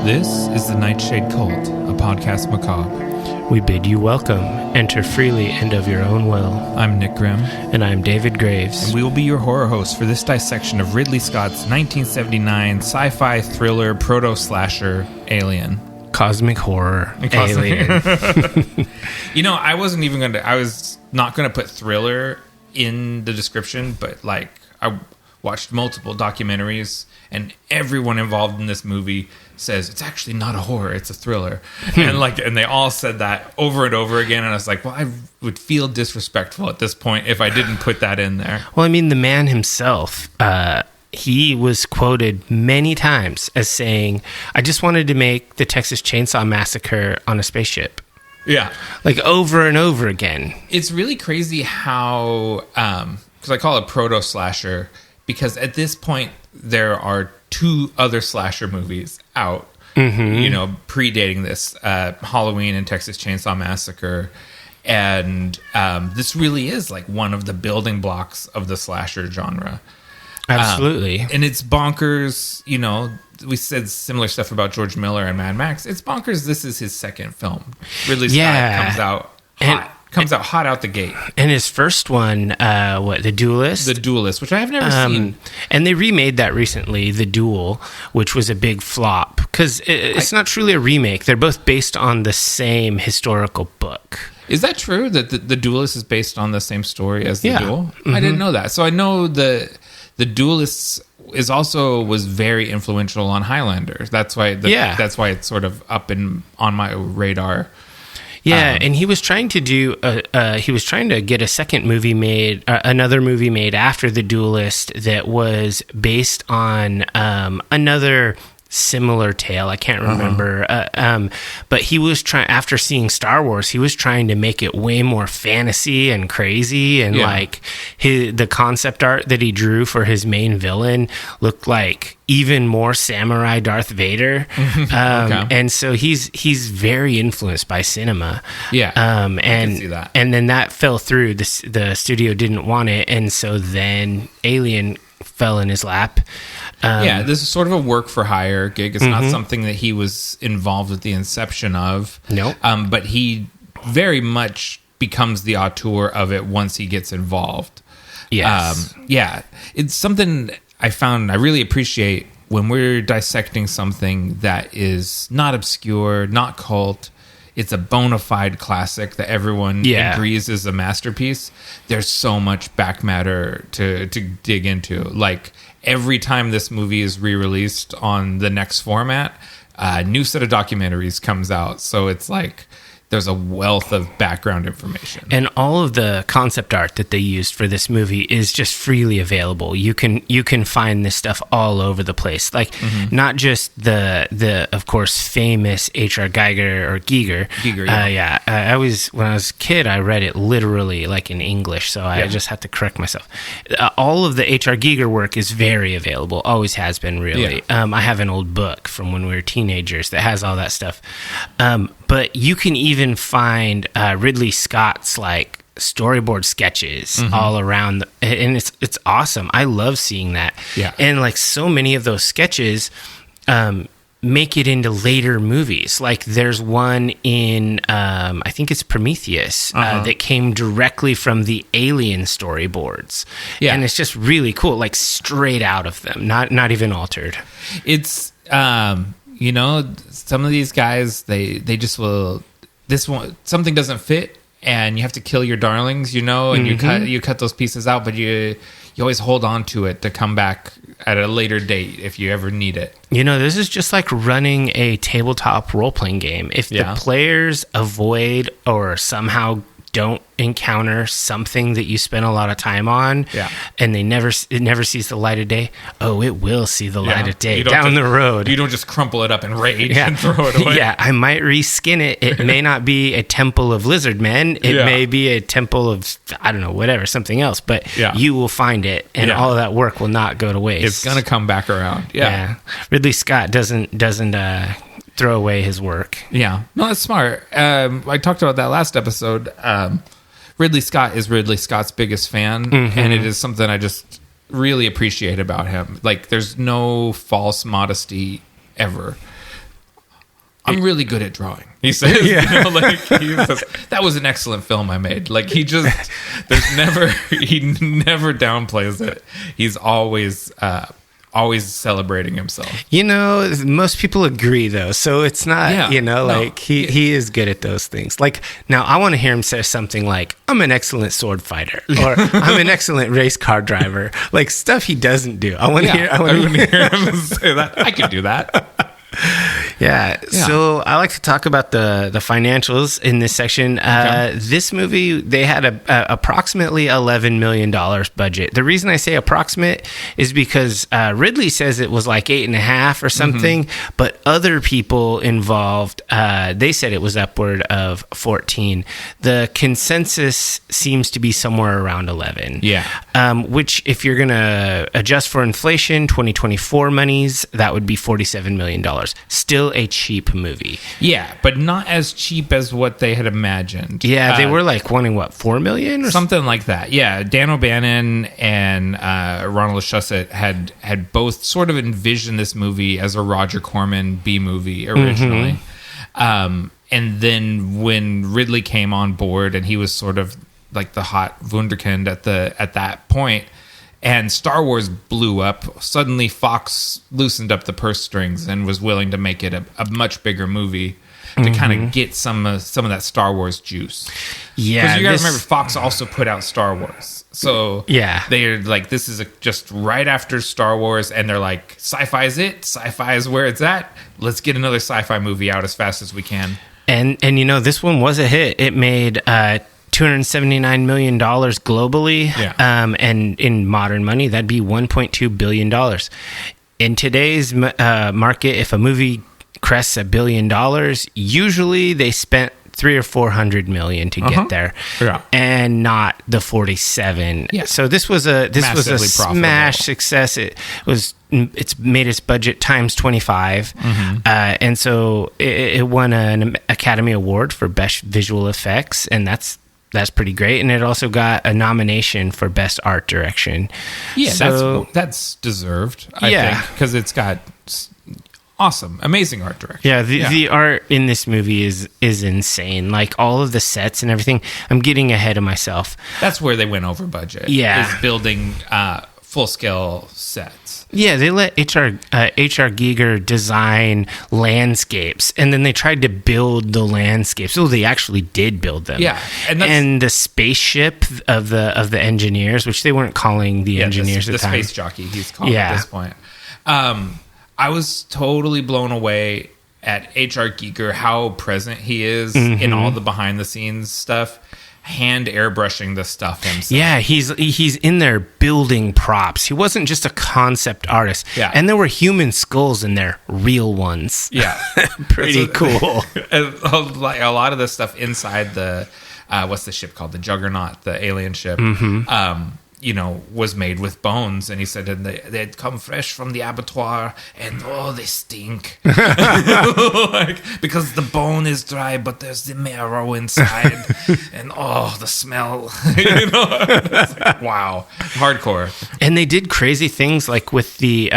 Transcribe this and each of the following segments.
This is the Nightshade Cult, a podcast macabre. We bid you welcome. Enter freely and of your own will. I'm Nick Grimm. And I'm David Graves. And we will be your horror hosts for this dissection of Ridley Scott's 1979 sci-fi thriller proto-slasher Alien. Cosmic horror Alien. You know, I was not going to put thriller in the description, but I watched multiple documentaries and everyone involved in this movie says it's actually not a horror, it's a thriller. And they all said that over and over again, and I was like, well, I would feel disrespectful at this point if I didn't put that in there. Well, I mean, the man himself, he was quoted many times as saying, I just wanted to make the Texas Chainsaw Massacre on a spaceship. Yeah. Like over and over again. It's really crazy how, because I call it proto-slasher, because at this point there are two other slasher movies out, predating this, Halloween and Texas Chainsaw Massacre. And this really is like one of the building blocks of the slasher genre. Absolutely. And it's bonkers, we said similar stuff about George Miller and Mad Max. It's bonkers. This is his second film. Ridley Scott comes out hot out the gate. And his first one, The Duelist? The Duelist, which I have never seen. And they remade that recently, The Duel, which was a big flop. Because it's not truly a remake. They're both based on the same historical book. Is that true, that the Duelist is based on the same story as The Duel? Mm-hmm. I didn't know that. So I know the Duelist was very influential on Highlander. That's why it's sort of up on my radar. Yeah, and he was trying to get a second movie made, another movie made after The Duelist that was based on another similar tale. I can't remember, but he was trying, after seeing Star Wars, he was trying to make it way more fantasy and crazy, and the concept art that he drew for his main villain looked like even more samurai Darth Vader. And so he's very influenced by cinema. I can see that. And then that fell through. The studio didn't want it, and so then Alien fell in his lap. This is sort of a work for hire gig. It's not something that he was involved with the inception of. Nope. But he very much becomes the auteur of it once he gets involved. Yes. It's something I found I really appreciate when we're dissecting something that is not obscure, not cult. It's a bona fide classic that everyone agrees is a masterpiece. There's so much back matter to dig into. Like, every time this movie is re-released on the next format, a new set of documentaries comes out. So it's like there's a wealth of background information. And all of the concept art that they used for this movie is just freely available. You can find this stuff all over the place. Like, not just the of course famous H.R. Giger. When I was a kid, I read it literally like in English, so I just had to correct myself. All of the H.R. Giger work is very available. Always has been, really. I have an old book from when we were teenagers that has all that stuff. But you can even find Ridley Scott's like storyboard sketches all around, and it's awesome. I love seeing that. Yeah. And like so many of those sketches make it into later movies. Like there's one in I think it's Prometheus that came directly from the Alien storyboards. Yeah. And it's just really cool, like straight out of them, not even altered. It's some of these guys, they just will. This one, something doesn't fit, and you have to kill your darlings, and you cut those pieces out, but you always hold on to it to come back at a later date if you ever need it. This is just like running a tabletop role-playing game. If the players avoid or somehow don't encounter something that you spend a lot of time on, and it never sees the light of day, it will see the light of day down the road. You don't just crumple it up in rage and throw it away. I might reskin it. It may not be a temple of lizard men. It may be a temple of, I don't know, whatever, something else, but you will find it, and all of that work will not go to waste. It's going to come back around. Ridley Scott doesn't throw away his work. No, that's smart. I talked about that last episode. Ridley Scott is Ridley Scott's biggest fan, and it is something I just really appreciate about him. Like, there's no false modesty ever. I'm really good at drawing. He says, he says, that was an excellent film I made. Like he never downplays it. He's always celebrating himself. Most people agree though. So it's not, he is good at those things. Like now I want to hear him say something like, I'm an excellent sword fighter or I'm an excellent race car driver, like stuff he doesn't do. I want to hear him say that. I could do that. Yeah. So I like to talk about the financials in this section. This movie, they had a approximately $11 million budget. The reason I say approximate is because Ridley says it was like 8.5 or something, but other people involved, they said it was upward of 14. The consensus seems to be somewhere around 11. Yeah. Which, if you're going to adjust for inflation, 2024 monies, that would be $47 million. Still a cheap movie. Yeah, but not as cheap as what they had imagined. Yeah, they were like wanting, $4 million? Or something like that. Yeah, Dan O'Bannon and Ronald Shusett had both sort of envisioned this movie as a Roger Corman B movie originally. And then when Ridley came on board and he was sort of like the hot wunderkind at that point, and Star Wars blew up, suddenly Fox loosened up the purse strings and was willing to make it a much bigger movie to kind of get some of that Star Wars juice. Yeah. Because you got to remember, Fox also put out Star Wars. So they're like, this is just right after Star Wars, and they're like, sci-fi is it. Sci-fi is where it's at. Let's get another sci-fi movie out as fast as we can. And this one was a hit. It made $279 million globally. And in modern money, that'd be $1.2 billion. In today's market, if a movie crests $1 billion, usually they spent $300 or $400 million to get there, and not the 47. Yeah. So this was a smash success. It's made its budget times 25, and so it won an Academy Award for Best Visual Effects, and that's pretty great. And it also got a nomination for Best Art Direction. Yeah, so that's deserved, I think, because it's got awesome, amazing art direction. Yeah, the art in this movie is insane. Like all of the sets and everything. I'm getting ahead of myself. That's where they went over budget. Yeah. Is building full-scale sets. Yeah, they let H.R. Giger design landscapes, and then they tried to build the landscapes. So they actually did build them. Yeah, and the spaceship of the engineers, which they weren't calling the engineers at the time. The space jockey, he's called at this point. I was totally blown away at H.R. Giger, how present he is in all the behind-the-scenes stuff. Hand airbrushing the stuff himself. Yeah, he's in there building props. He wasn't just a concept artist. Yeah. And there were human skulls in there, real ones. Yeah. Pretty cool. Like a lot of the stuff inside the what's the ship called? The Juggernaut, the alien ship. Was made with bones, and he said they'd come fresh from the abattoir, and they stink, because the bone is dry, but there's the marrow inside, and the smell, wow, hardcore. And they did crazy things like with the,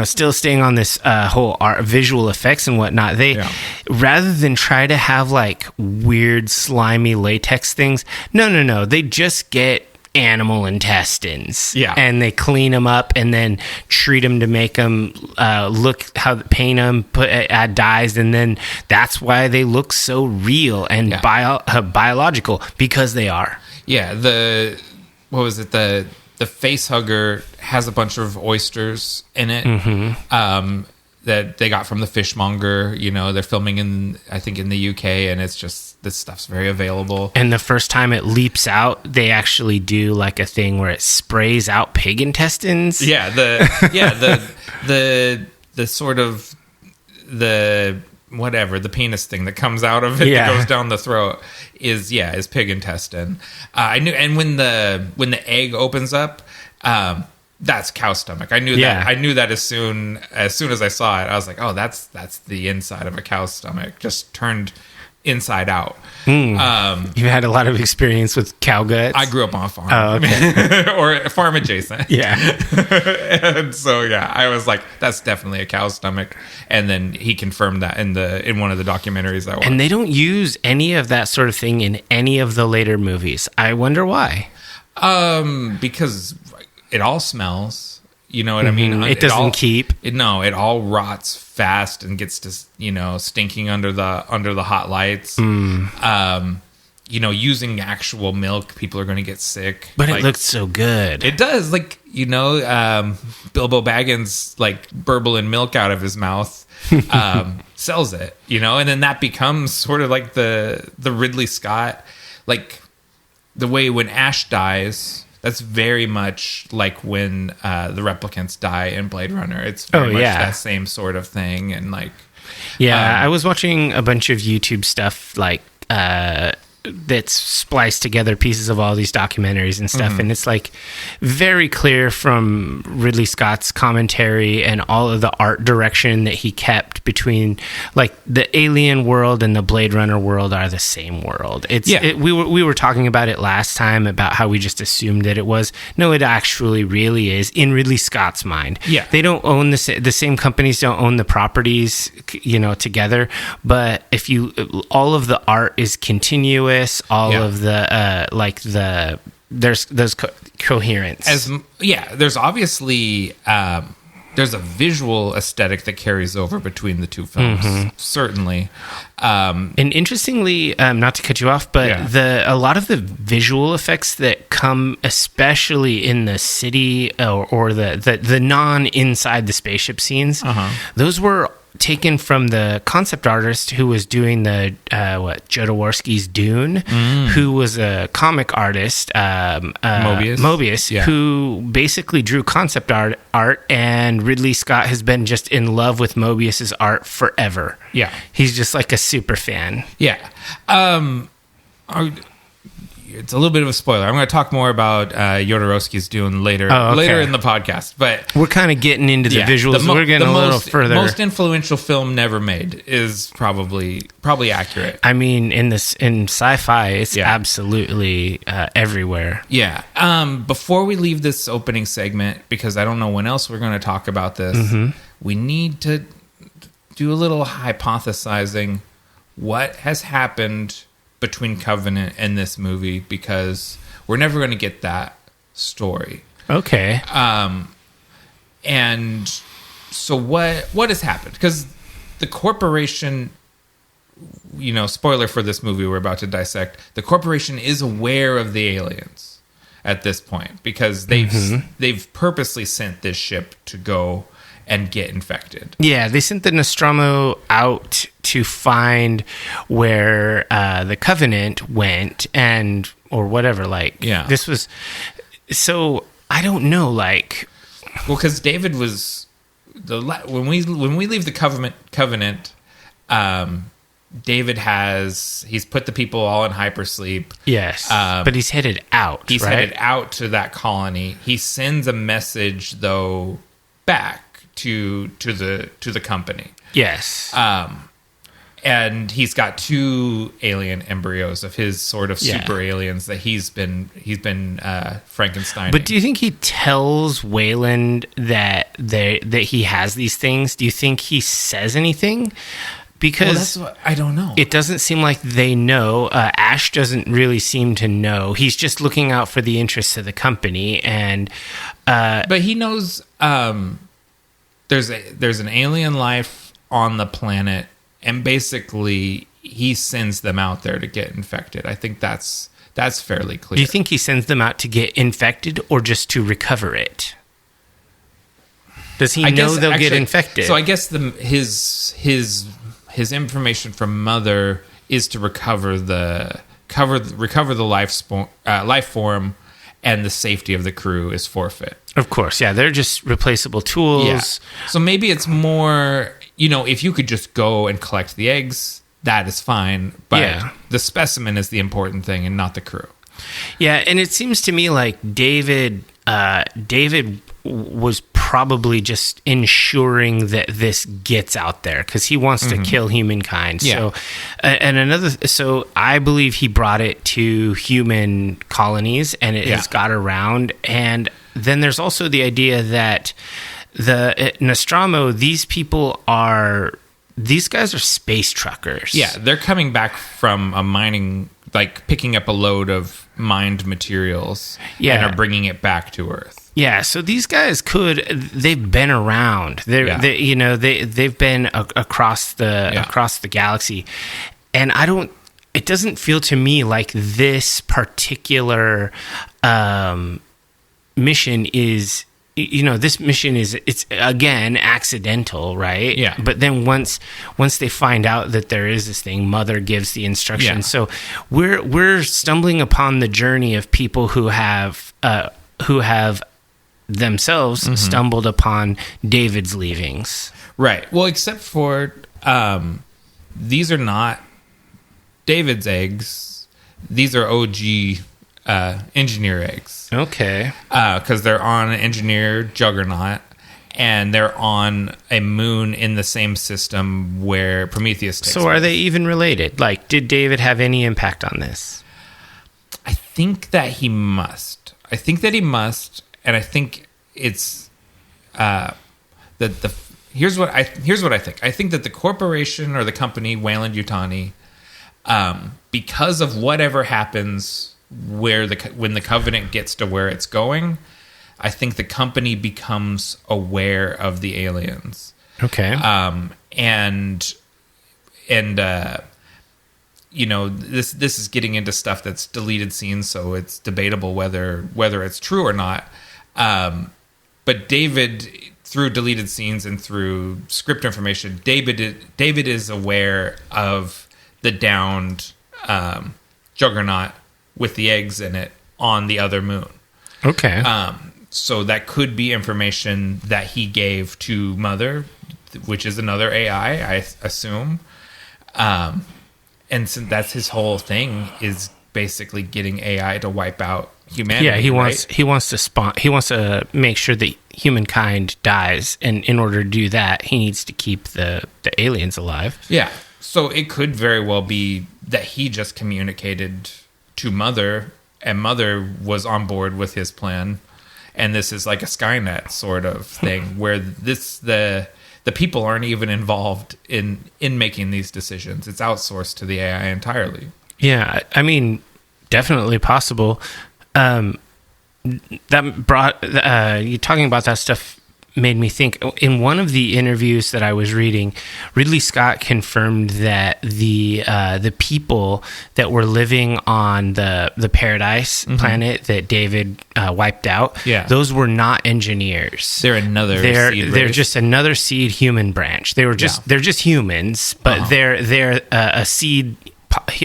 still staying on this whole art, visual effects and whatnot. They rather than try to have like weird slimy latex things, no, they just get animal intestines, and they clean them up and then treat them to make them paint them, add dyes, and then that's why they look so real and biological, because they are. Yeah, the face hugger has a bunch of oysters in it. That they got from the fishmonger. They're filming in the UK, and it's just, this stuff's very available. And the first time it leaps out, they actually do like a thing where it sprays out pig intestines. Yeah, the sort of the penis thing that comes out of it that goes down the throat is pig intestine. I knew, and when the egg opens up, that's cow stomach. I knew that. I knew that as soon as I saw it. I was like, oh, that's the inside of a cow's stomach, just turned inside out. You've had a lot of experience with cow guts. I grew up on a farm. Oh, okay. Or a farm adjacent. Yeah. And so, yeah, I was like, that's definitely a cow's stomach. And then he confirmed that in one of the documentaries I watched. And they don't use any of that sort of thing in any of the later movies. I wonder why. Because it all smells. You know what I mean? It doesn't keep. It all rots fast and gets to, stinking under the hot lights. Using actual milk, people are going to get sick. But it looks so good. It does. Bilbo Baggins, burbling milk out of his mouth, sells it, and then that becomes sort of like the Ridley Scott, the way when Ash dies. That's very much like when the replicants die in Blade Runner. It's very much that same sort of thing. And I was watching a bunch of YouTube stuff that's spliced together pieces of all these documentaries and stuff, and it's very clear from Ridley Scott's commentary and all of the art direction that he kept between the Alien world and the Blade Runner world are the same world. We were talking about it last time about how we just assumed that it was. No, it actually really is in Ridley Scott's mind. Yeah, they don't own the same companies don't own the properties, together. But if all of the art is continuous. All of the there's coherence. There's obviously there's a visual aesthetic that carries over between the two films, certainly. And interestingly, not to cut you off, but a lot of the visual effects that come, especially in the city or the non inside the spaceship scenes, those were taken from the concept artist who was doing the Jodorowsky's Dune, who was a comic artist, Mobius, who basically drew concept art, and Ridley Scott has been just in love with Mobius's art forever. Yeah, he's just like a super fan. Yeah. It's a little bit of a spoiler. I'm going to talk more about Jodorowsky's Dune later in the podcast. But we're kind of getting into the visuals. We're getting a little further. The most influential film never made is probably accurate. I mean, in sci-fi, it's absolutely everywhere. Yeah. Before we leave this opening segment, because I don't know when else we're going to talk about this, we need to do a little hypothesizing what has happened between Covenant and this movie, because we're never going to get that story. Okay. And so what has happened? Because the corporation, spoiler for this movie we're about to dissect, the corporation is aware of the aliens at this point, because they've purposely sent this ship to go and get infected. Yeah, they sent the Nostromo out to find where the Covenant went, or whatever. This was. So I don't know. Because David was when we leave the Covenant. David he's put the people all in hypersleep. Yes, but he's headed out. He's headed out to that colony. He sends a message though back to the company. Yes. And he's got 2 alien embryos of his sort of super aliens that he's been Frankenstein. But do you think he tells Wayland that he has these things? Do you think he says anything? Because I don't know. It doesn't seem like they know. Ash doesn't really seem to know. He's just looking out for the interests of the company, and but he knows there's an alien life on the planet, and basically he sends them out there to get infected. I think that's fairly clear. Do you think he sends them out to get infected or just to recover it? Does he know they'll get infected? So I guess his information from Mother is to recover the life form, and the safety of the crew is forfeit. Of course, yeah, they're just replaceable tools. Yeah. So maybe it's more, if you could just go and collect the eggs, that is fine. But the specimen is the important thing, and not the crew. Yeah, and it seems to me like David was probably just ensuring that this gets out there because he wants to kill humankind. Yeah. So I believe he brought it to human colonies, and it has got around. And then there's also the idea that Nostromo, these guys are space truckers. Yeah, they're coming back from a mining, like picking up a load of mined materials and are bringing it back to Earth. Yeah, so these guys they've been around. They've been across the galaxy. And it doesn't feel to me like this particular mission is, it's again accidental, right? Yeah. But then once they find out that there is this thing, Mother gives the instructions. Yeah. So we're stumbling upon the journey of people who have themselves stumbled upon David's leavings. Right. Well, except for these are not David's eggs. These are OG engineer eggs. Okay. Because they're on an engineer juggernaut, and they're on a moon in the same system where Prometheus takes So are they even related? Like, did David have any impact on this? I think that he must. And I think it's here's what I think. I think that the corporation or the company Wayland Yutani, because of whatever happens when the Covenant gets to where it's going, I think the company becomes aware of the aliens. Okay. This is getting into stuff that's deleted scenes, so it's debatable whether it's true or not. But David, through deleted scenes and through script information, David is aware of the downed juggernaut with the eggs in it on the other moon. Okay. So that could be information that he gave to Mother, which is another AI, I assume. And so that's his whole thing, is basically getting AI to wipe out humanity. Yeah, he wants to make sure that humankind dies, and in order to do that, he needs to keep the aliens alive. Yeah. So it could very well be that he just communicated to Mother, and Mother was on board with his plan, and this is like a Skynet sort of thing where the people aren't even involved in making these decisions. It's outsourced to the AI entirely. Yeah, I mean, definitely possible. That brought you talking about that stuff made me think. In one of the interviews that I was reading, Ridley Scott confirmed that the people that were living on the Paradise planet that David wiped out, those were not engineers. They're they're just another seed human branch. They're just humans, but they're a seed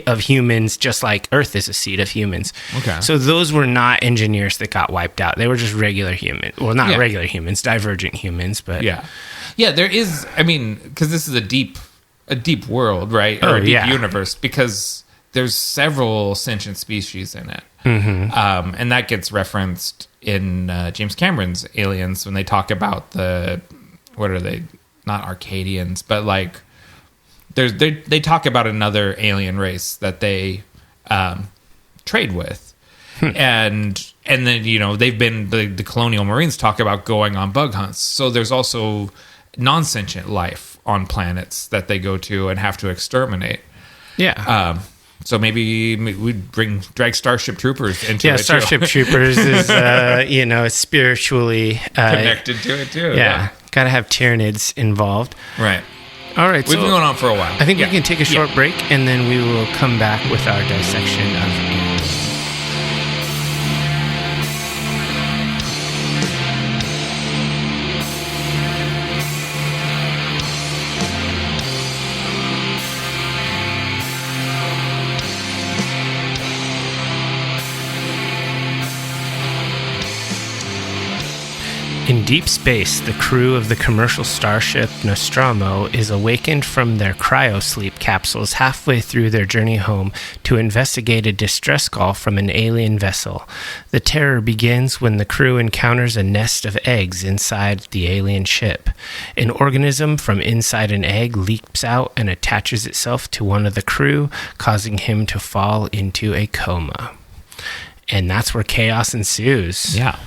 of humans, just like Earth is a seed of humans. Okay. So those were not engineers that got wiped out. They were just regular humans. Well, not regular humans, divergent humans, but yeah, there is. I mean, because this is a deep world, right? Or a deep universe, because there's several sentient species in it, and that gets referenced in James Cameron's Aliens when they talk about what are they? Not Arcadians, but like. They talk about another alien race that they trade with, and then they've been the colonial Marines talk about going on bug hunts. So there's also non-sentient life on planets that they go to and have to exterminate. Yeah. So maybe we'd drag Starship Troopers into it. Yeah, Starship Troopers is spiritually connected to it too. Yeah, gotta have Tyranids involved. Right. All right, we've been going on for a while. I think we can take a short break, and then we will come back with our dissection of In deep space, the crew of the commercial starship Nostromo is awakened from their cryosleep capsules halfway through their journey home to investigate a distress call from an alien vessel. The terror begins when the crew encounters a nest of eggs inside the alien ship. An organism from inside an egg leaps out and attaches itself to one of the crew, causing him to fall into a coma. And that's where chaos ensues. Yeah.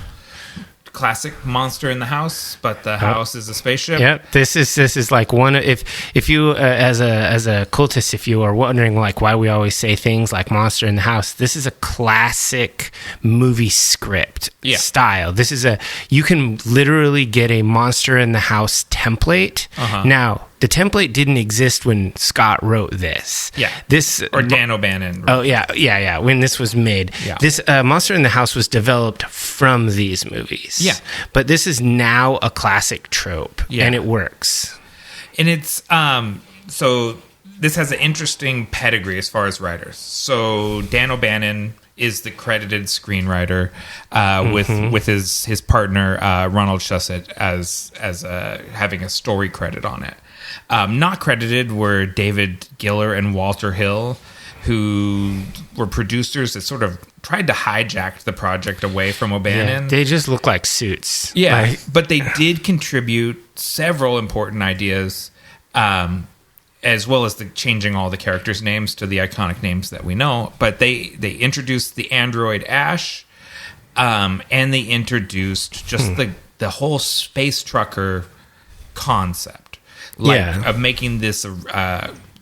Classic monster in the house, but the house is a spaceship. Yep. This is like one. If you as a cultist, if you are wondering like why we always say things like monster in the house, this is a classic movie script style. This is you can literally get a monster in the house template. Now, the template didn't exist when Scott wrote this. Yeah. Or Dan O'Bannon. Oh, yeah. When this was made. Yeah. This Monster in the House was developed from these movies. Yeah. But this is now a classic trope. Yeah. And it works. And it's, so this has an interesting pedigree as far as writers. So Dan O'Bannon is the credited screenwriter with his partner, Ronald Shusett, as having a story credit on it. Not credited were David Giller and Walter Hill, who were producers that sort of tried to hijack the project away from O'Bannon. Yeah, they just look like suits. Yeah, but they did contribute several important ideas, as well as the changing all the characters' names to the iconic names that we know. But they introduced the android Ash, and they introduced just the whole space trucker concept. Of making this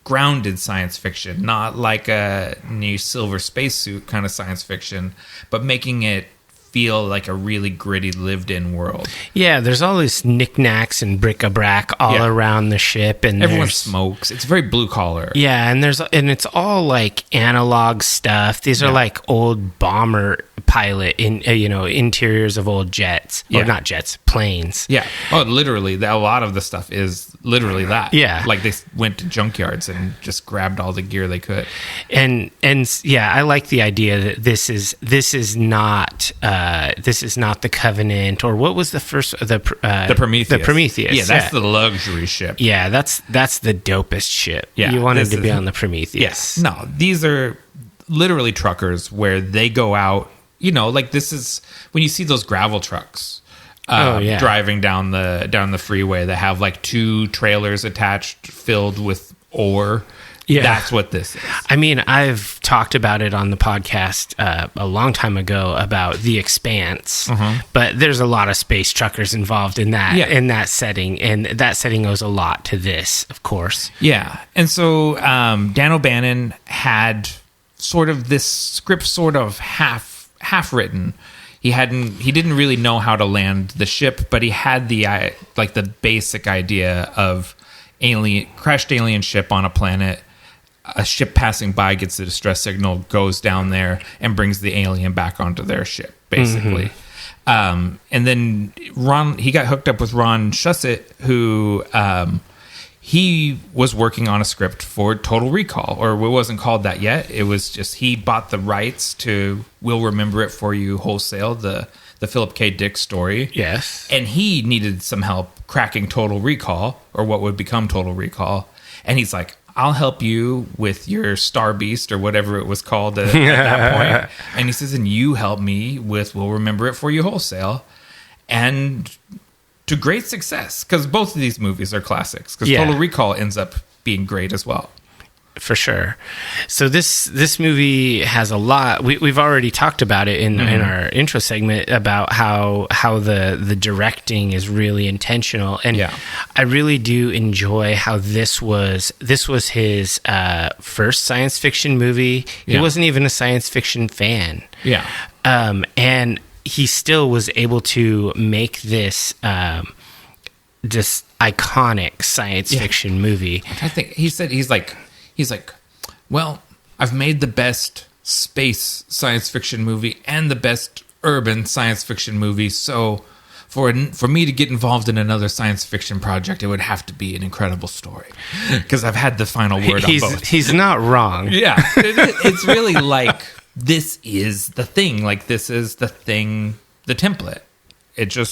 grounded science fiction, not like a new silver spacesuit kind of science fiction, but making it feel like a really gritty, lived-in world. Yeah, there's all these knickknacks and bric-a-brac all around the ship, and everyone smokes. It's very blue-collar. Yeah, and it's all like analog stuff. These are like old bomber pilot interiors of old jets, or not jets, planes. Yeah. Oh, literally, a lot of the stuff is literally that. Yeah. Like they went to junkyards and just grabbed all the gear they could. And yeah, I like the idea that this is not the Covenant, or what was the first the Prometheus. The Prometheus. Yeah, that's the luxury ship. Yeah, that's the dopest ship. Yeah, you wanted to be on the Prometheus. Yes. No, these are literally truckers where they go out. Like this is when you see those gravel trucks driving down the freeway that have like two trailers attached filled with ore. Yeah. That's what this is. I mean, I've talked about it on the podcast a long time ago about The Expanse, but there's a lot of space truckers involved in that setting, and that setting owes a lot to this, of course. Yeah, and so Dan O'Bannon had sort of this script sort of half written. He didn't really know how to land the ship, but he had the basic idea of crashed alien ship on a planet. A ship passing by gets the distress signal, goes down there, and brings the alien back onto their ship, basically. And then he got hooked up with Ron Shusett, who he was working on a script for Total Recall, or it wasn't called that yet. It was just he bought the rights to We'll Remember It For You Wholesale, the Philip K. Dick story. Yes. And he needed some help cracking Total Recall, or what would become Total Recall. And he's like, I'll help you with your Star Beast or whatever it was called at that point. And he says, and you help me with We'll Remember It For You Wholesale. And to great success, because both of these movies are classics, because Total Recall ends up being great as well. For sure. So this movie has a lot. We've already talked about it in our intro segment about how the directing is really intentional, and I really do enjoy how this was his first science fiction movie. He wasn't even a science fiction fan. Yeah. And he still was able to make this just iconic science fiction movie. I think he said he's like, well, I've made the best space science fiction movie and the best urban science fiction movie, so for me to get involved in another science fiction project, it would have to be an incredible story, because I've had the final word on both. He's not wrong. Yeah, it's really like, this is the thing. Like, this is the thing, the template.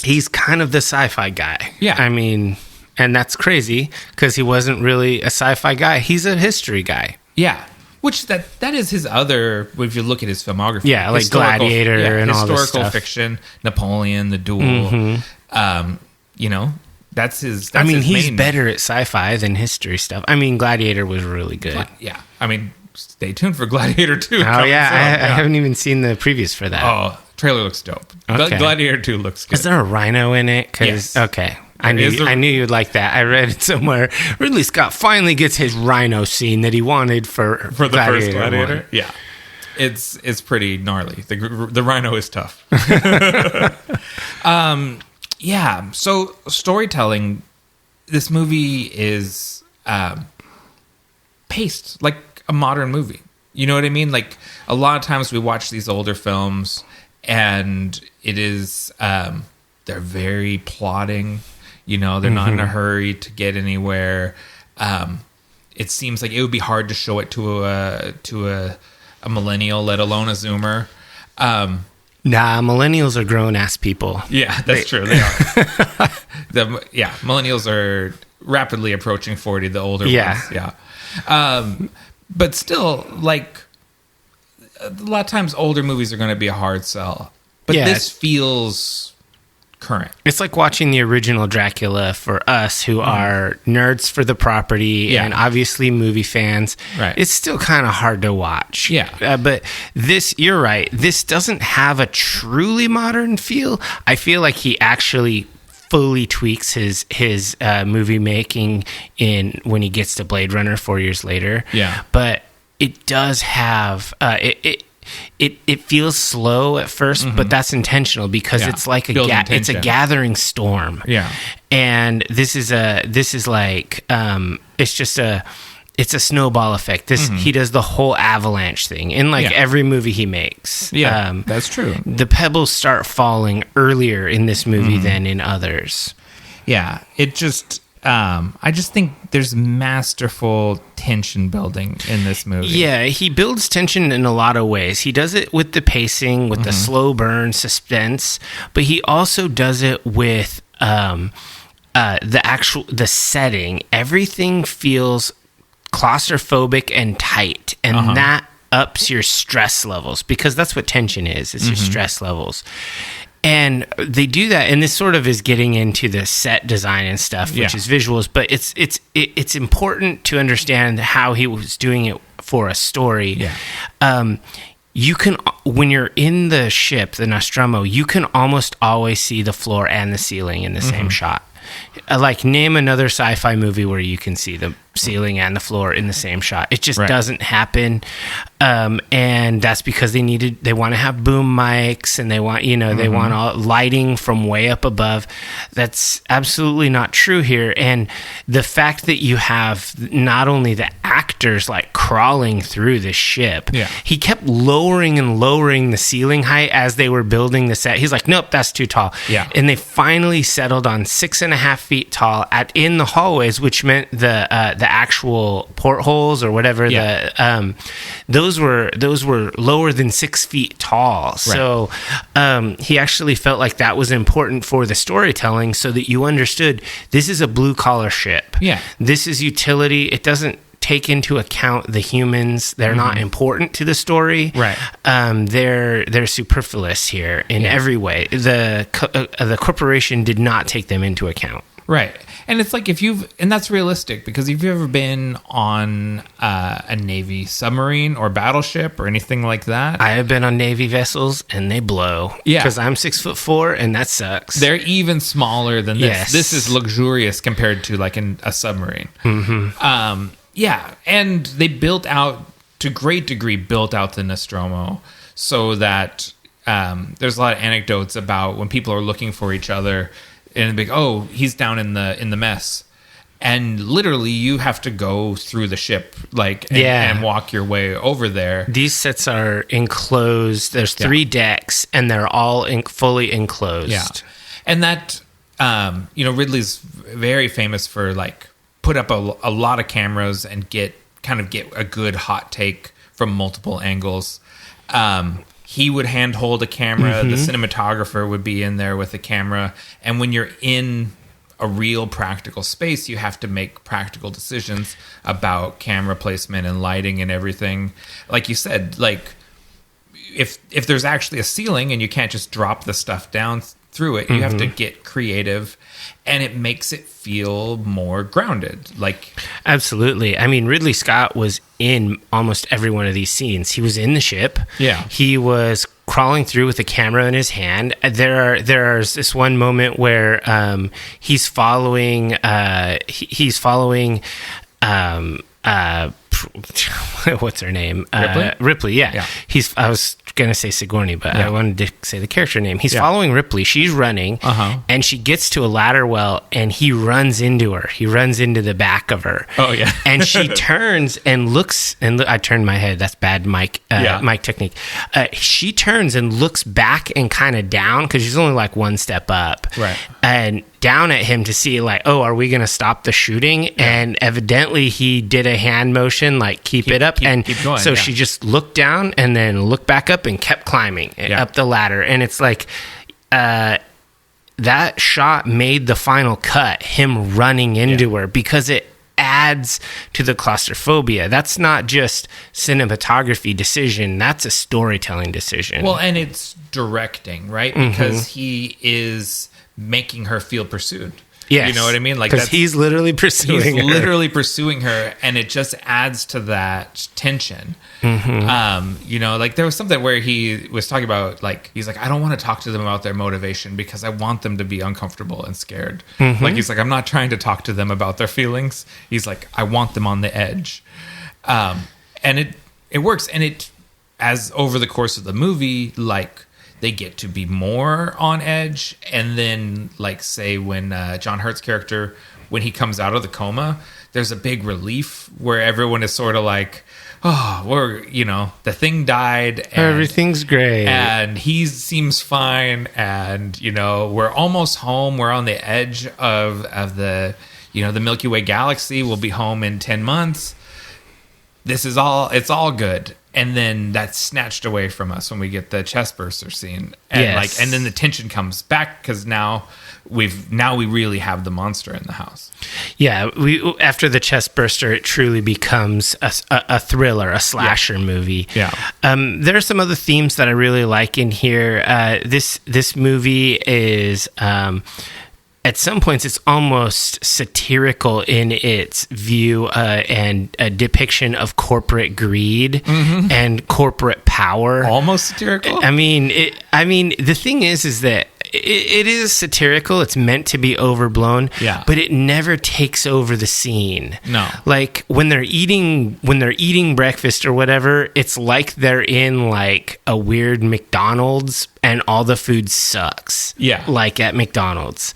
He's kind of the sci-fi guy. Yeah. I mean, and that's crazy because he wasn't really a sci-fi guy. He's a history guy. Yeah. Which that is his other, if you look at his filmography. Yeah, like Gladiator and all this stuff. Historical fiction, Napoleon, The Duel. You know, that's his. That's he's better at sci-fi than history stuff. I mean, Gladiator was really good. Yeah. I mean, stay tuned for Gladiator 2. Oh, yeah. I haven't even seen the previews for that. Oh, trailer looks dope. Okay. Gladiator 2 looks good. Is there a rhino in it? Yes. Okay. I knew you'd like that. I read it somewhere. Ridley Scott finally gets his rhino scene that he wanted for the first Gladiator. 1. Yeah, it's pretty gnarly. The rhino is tough. Yeah. So storytelling, this movie is paced like a modern movie. You know what I mean? Like a lot of times we watch these older films, and it is they're very plotting. You know, they're not in a hurry to get anywhere. It seems like it would be hard to show it to a millennial, let alone a Zoomer. Nah, millennials are grown-ass people. Yeah, that's true. They are. Millennials are rapidly approaching 40, the older ones. Yeah. But still, like, a lot of times older movies are going to be a hard sell. But this feels current. It's like watching the original Dracula for us who are nerds for the property and obviously movie fans. Right. It's still kind of hard to watch. Yeah. But this, you're right, this doesn't have a truly modern feel. I feel like he actually fully tweaks his movie making when he gets to Blade Runner 4 years later. Yeah. But it does have it feels slow at first, but that's intentional because it's like it's a gathering storm. Yeah. And it's a snowball effect. He does the whole avalanche thing in every movie he makes. Yeah, that's true. The pebbles start falling earlier in this movie than in others. Yeah, it just I just think there's masterful tension building in this movie. Yeah, he builds tension in a lot of ways. He does it with the pacing, with the slow burn suspense, but he also does it with the setting. Everything feels claustrophobic and tight, and that ups your stress levels because that's what tension is. It's your stress levels. And they do that, and this sort of is getting into the set design and stuff, which is visuals. But it's important to understand how he was doing it for a story. Yeah. You can, when you're in the ship, the Nostromo, you can almost always see the floor and the ceiling in the same shot. Like, name another sci-fi movie where you can see the ceiling and the floor in the same shot. It just doesn't happen. And that's because they want to have boom mics, and they want, they want all lighting from way up above. That's absolutely not true here. And the fact that you have not only the actors like crawling through the ship, he kept lowering and lowering the ceiling height as they were building the set. He's like, nope, that's too tall. Yeah. And they finally settled on 6.5 feet tall in the hallways, which meant the actual portholes or whatever. Those were lower than 6 feet tall. Right. So he actually felt like that was important for the storytelling, so that you understood this is a blue collar ship. Yeah, this is utility. It doesn't take into account the humans. They're not important to the story. Right. They're superfluous here in every way. The corporation did not take them into account. Right. And it's like and that's realistic, because if you've ever been on a Navy submarine or battleship or anything like that. I have been on Navy vessels, and they blow. Yeah. Because I'm 6'4", and that sucks. They're even smaller than this. Yes. This is luxurious compared to like a submarine. Yeah. And they to great degree built out the Nostromo so that there's a lot of anecdotes about when people are looking for each other, and be like, oh, he's down in the mess, and literally you have to go through the ship and walk your way over there. These sets are enclosed. There's 3 decks, and they're all fully enclosed. Yeah, and that Ridley's very famous for put up a lot of cameras and get a good hot take from multiple angles. he would handhold a camera. The cinematographer would be in there with a camera. And when you're in a real practical space, you have to make practical decisions about camera placement and lighting and everything. Like you said, like if there's actually a ceiling and you can't just drop the stuff down through it, you have to get creative, and it makes it feel more grounded. Like, absolutely. I mean, Ridley Scott was in almost every one of these scenes. He was in the ship. Yeah. He was crawling through with a camera in his hand. There's this one moment where he's following what's her name? Ripley, yeah. I was going to say Sigourney, but I wanted to say the character name. He's following Ripley. She's running, and she gets to a ladder well, and he runs into her. He runs into the back of her. Oh, yeah. And she turns and looks, and I turned my head. That's bad mic technique. She turns and looks back and kind of down, because she's only like one step up. Right. And down at him to see, like, oh, are we going to stop the shooting? Yeah. And evidently he did a hand motion, like, keep it up. Keep going, so she just looked down and then looked back up and kept climbing up the ladder. And it's like, that shot made the final cut, him running into her, because it adds to the claustrophobia. That's not just cinematography decision, that's a storytelling decision. Well, and it's directing, right? Because he is making her feel pursued. Yes. You know what I mean? Like, because he's literally pursuing her, and it just adds to that tension. You know, like, there was something where he was talking about, like, he's like, I don't want to talk to them about their motivation because I want them to be uncomfortable and scared. Like, he's like, I'm not trying to talk to them about their feelings. He's like, I want them on the edge. And it works. And it, as over the course of the movie, like, they get to be more on edge. And then, like, say when John Hurt's character, when he comes out of the coma, there's a big relief where everyone is sort of like, oh, the thing died. And everything's great. And he seems fine. And, we're almost home. We're on the edge of the, the Milky Way galaxy. We'll be home in 10 months. It's all good. And then that's snatched away from us when we get the chest burster scene, and and then the tension comes back because now we really have the monster in the house. Yeah, after the chest burster, it truly becomes a thriller, a slasher movie. Yeah, there are some other themes that I really like in here. This movie is. At some points, it's almost satirical in its view and a depiction of corporate greed and corporate power. Almost satirical. I mean, the thing is that it is satirical. It's meant to be overblown. Yeah. But it never takes over the scene. No. Like when they're eating breakfast or whatever, it's like they're in like a weird McDonald's and all the food sucks. Yeah. Like at McDonald's.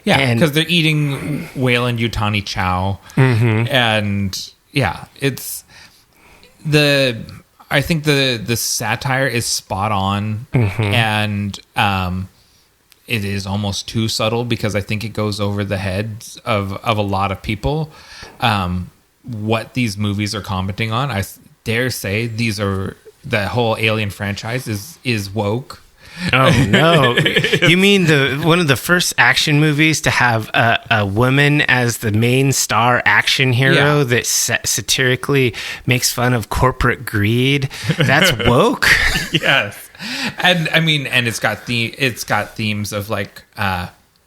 Yeah. Because they're eating Wayland Yutani Chow. And yeah, I think the satire is spot on. And, it is almost too subtle because I think it goes over the heads of a lot of people. What these movies are commenting on, I dare say the whole Alien franchise is woke. Oh no! You mean one of the first action movies to have a woman as the main star action hero that satirically makes fun of corporate greed? That's woke. Yes. And I mean, and it's got themes of like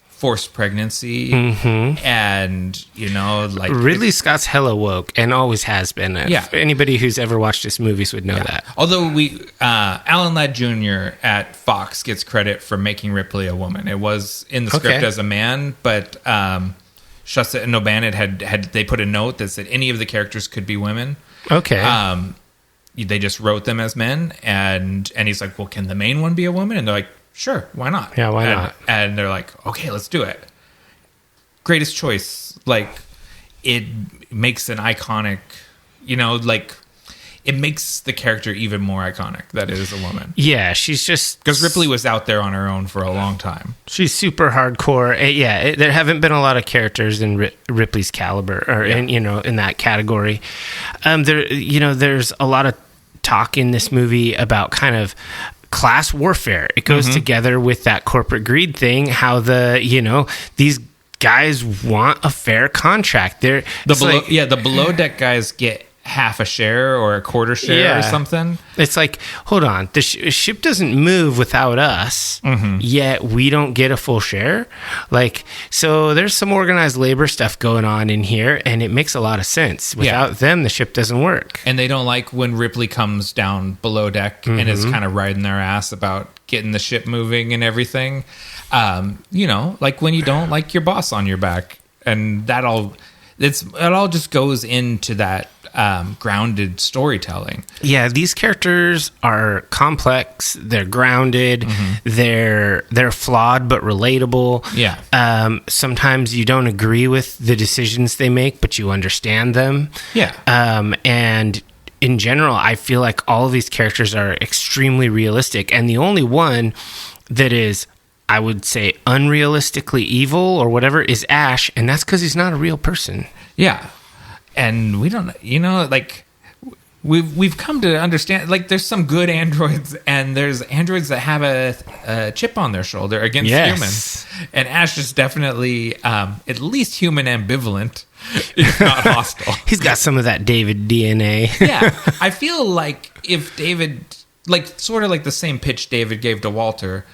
forced pregnancy, and like Ridley Scott's hella woke and always has been. Yeah, anybody who's ever watched his movies would know that. Although Alan Ladd Jr. at Fox gets credit for making Ripley a woman. It was in the script as a man, but Shusett and O'Bannon had they put a note that said any of the characters could be women. Okay. They just wrote them as men, and he's like, well, can the main one be a woman? And they're like, sure, why not? Yeah, why not? And they're like, okay, let's do it. Greatest choice. Like, it makes an iconic, like, it makes the character even more iconic that it is a woman. Yeah, she's just... Because Ripley was out there on her own for a long time. She's super hardcore. There haven't been a lot of characters in Ripley's caliber, or in that category. There's a lot of talk in this movie about kind of class warfare. It goes together with that corporate greed thing, how these guys want a fair contract. The below deck guys get half a share or a quarter share or something. It's like, hold on, the ship doesn't move without us, yet we don't get a full share. Like, so there's some organized labor stuff going on in here, and it makes a lot of sense. Without them, the ship doesn't work. And they don't like when Ripley comes down below deck and is kind of riding their ass about getting the ship moving and everything. Like when you don't like your boss on your back, and it all just goes into that grounded storytelling. Yeah, these characters are complex. They're grounded. They're flawed but relatable. Yeah. Sometimes you don't agree with the decisions they make, but you understand them. Yeah. And in general, I feel like all of these characters are extremely realistic, and the only one that is, I would say, unrealistically evil or whatever is Ash, and that's because he's not a real person. Yeah. And we don't, like, we've come to understand, like, there's some good androids, and there's androids that have a chip on their shoulder against humans. And Ash is definitely at least human ambivalent, if not hostile. He's got some of that David DNA. Yeah. I feel like if David, like, sort of like the same pitch David gave to Walter,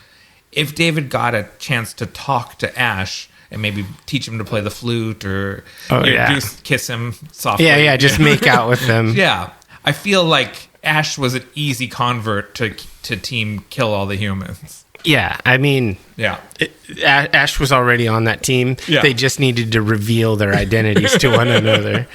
if David got a chance to talk to Ash and maybe teach him to play the flute or kiss him softly. Yeah, just make out with them. Yeah. I feel like Ash was an easy convert to team kill all the humans. Yeah, I mean, Ash was already on that team. Yeah. They just needed to reveal their identities to one another.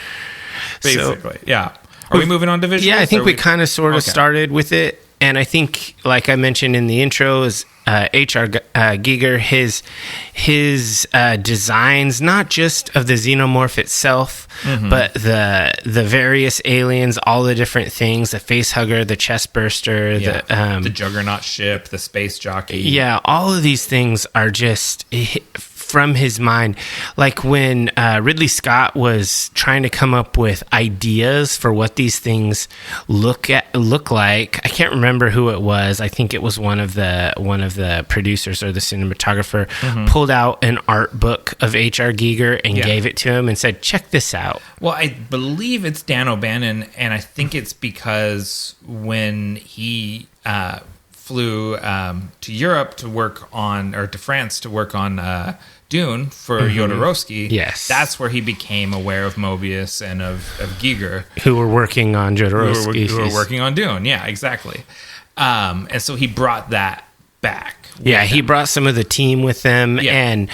Basically, yeah. Are we moving on to visuals? Yeah, I think we kind of sort of started with it. And I think, like I mentioned in the intro, is H.R. Giger, his designs, not just of the xenomorph itself, but the various aliens, all the different things, the facehugger, the chest burster, the juggernaut ship, the space jockey. Yeah, all of these things are just from his mind. Like when Ridley Scott was trying to come up with ideas for what these things look like, I can't remember who it was. I think it was one of the producers or the cinematographer pulled out an art book of H.R. Giger and gave it to him and said, check this out. Well, I believe it's Dan O'Bannon, and I think it's because when he flew to Europe to work on, or to France to work on Dune for Jodorowsky. Yes. That's where he became aware of Mobius and of Giger. Who were working on Jodorowsky. Who were working on Dune, yeah, exactly. And so he brought that back. Yeah, he brought some of the team with them, and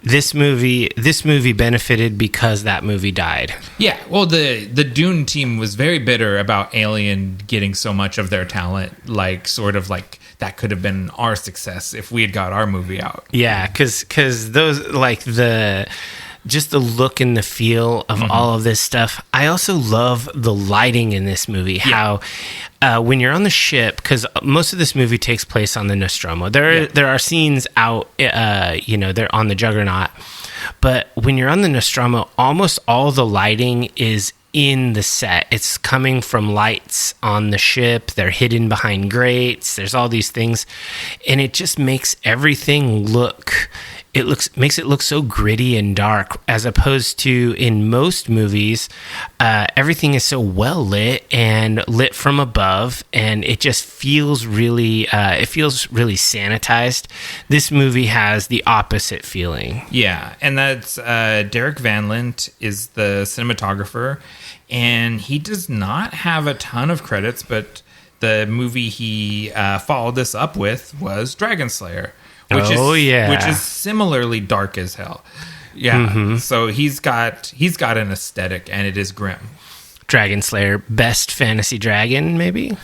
this movie benefited because that movie died. Yeah, well, the Dune team was very bitter about Alien getting so much of their talent, like, sort of like, that could have been our success if we had got our movie out. Yeah, because those, like, just the look and the feel of all of this stuff. I also love the lighting in this movie. How when you're on the ship, because most of this movie takes place on the Nostromo. There are scenes out, they're on the Juggernaut. But when you're on the Nostromo, almost all the lighting is in the set. It's coming from lights on the ship. They're hidden behind grates. There's all these things. And it just makes everything makes it look so gritty and dark, as opposed to in most movies, everything is so well lit and lit from above, and it just feels really sanitized. This movie has the opposite feeling. Yeah, and that's Derek Van Lint is the cinematographer, and he does not have a ton of credits, but the movie he followed this up with was Dragon Slayer. Which is similarly dark as hell. Yeah. So he's got an aesthetic, and it is grim. Dragon Slayer, best fantasy dragon, maybe?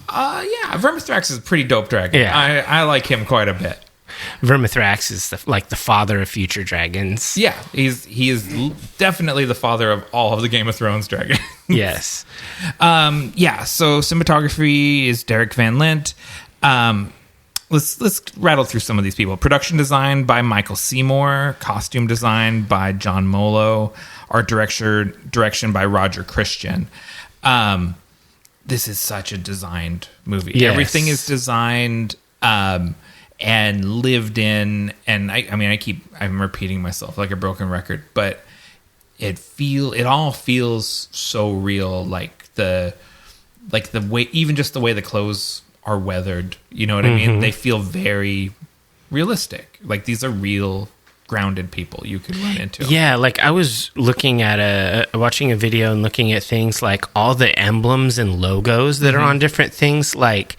Yeah, Vermithrax is a pretty dope dragon. Yeah. I like him quite a bit. Vermithrax is the father of future dragons. Yeah, he is definitely the father of all of the Game of Thrones dragons. Yes. So cinematography is Derek Van Lint. Let's rattle through some of these people. Production design by Michael Seymour. Costume design by John Molo. Art direction by Roger Christian. this is such a designed movie. Yes. Everything is designed and lived in. And I'm repeating myself like a broken record, but it all feels so real. Like the way, even just the way the clothes are weathered, you know what I mean? They feel very realistic. Like these are real, grounded people you could run into. Yeah, like I was looking at watching a video and looking at things like all the emblems and logos that are on different things. Like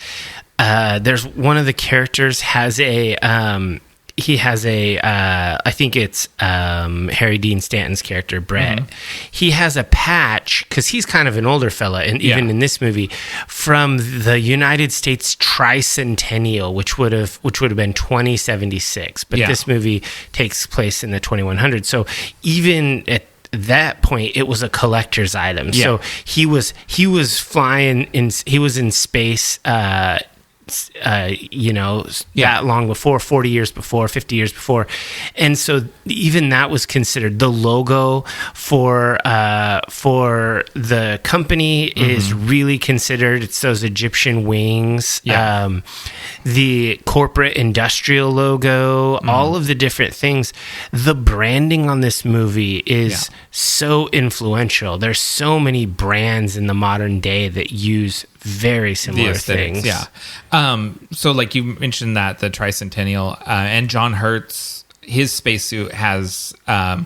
there's one of the characters has I think it's Harry Dean Stanton's character, Brett. He has a patch, because he's kind of an older fella, and even in this movie, from the United States Tricentennial, which would have been 2076. But this movie takes place in the 2100s. So even at that point, it was a collector's item. So he was flying in, he was in space that long before, 40 years before, 50 years before. And so even that was considered. The logo for the company is really considered. It's those Egyptian wings, the corporate industrial logo, all of the different things. The branding on this movie is so influential. There's so many brands in the modern day that use very similar things. So like you mentioned that the Tricentennial and John Hurt's, his spacesuit has a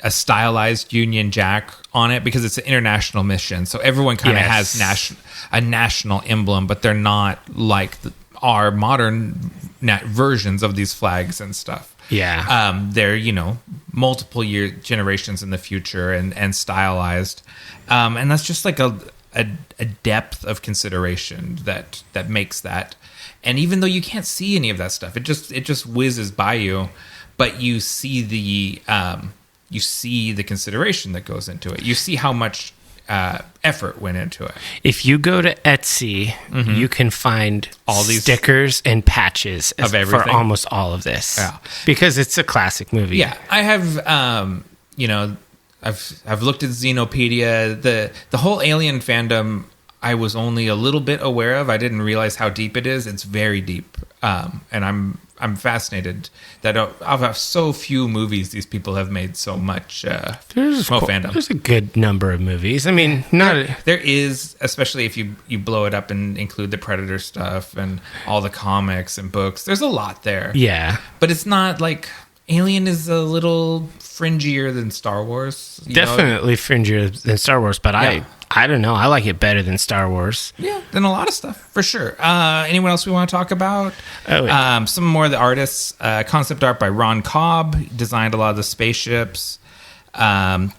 stylized Union Jack on it because it's an international mission. So everyone kind of has a national emblem, but they're not like our modern versions of these flags and stuff. They're multiple generations in the future and stylized, and that's just like a depth of consideration that makes that. And even though you can't see any of that stuff, it just whizzes by you, but you see the consideration that goes into it. You see how much effort went into it. If you go to Etsy, you can find all these stickers and patches of everything for almost all of this, because it's a classic movie. Yeah, I have I've looked at Xenopedia. The whole Alien fandom I was only a little bit aware of. I didn't realize how deep it is. It's very deep, and I'm fascinated that out of so few movies these people have made so much fandom. There's a good number of movies. I mean, there is, especially if you blow it up and include the Predator stuff and all the comics and books. There's a lot there. Yeah, but it's not like Alien is a little fringier than Star Wars. Definitely fringier than Star Wars, but I don't know. I like it better than Star Wars. Yeah, than a lot of stuff, for sure. Anyone else we want to talk about? Some more of the artists. Concept art by Ron Cobb. He designed a lot of the spaceships.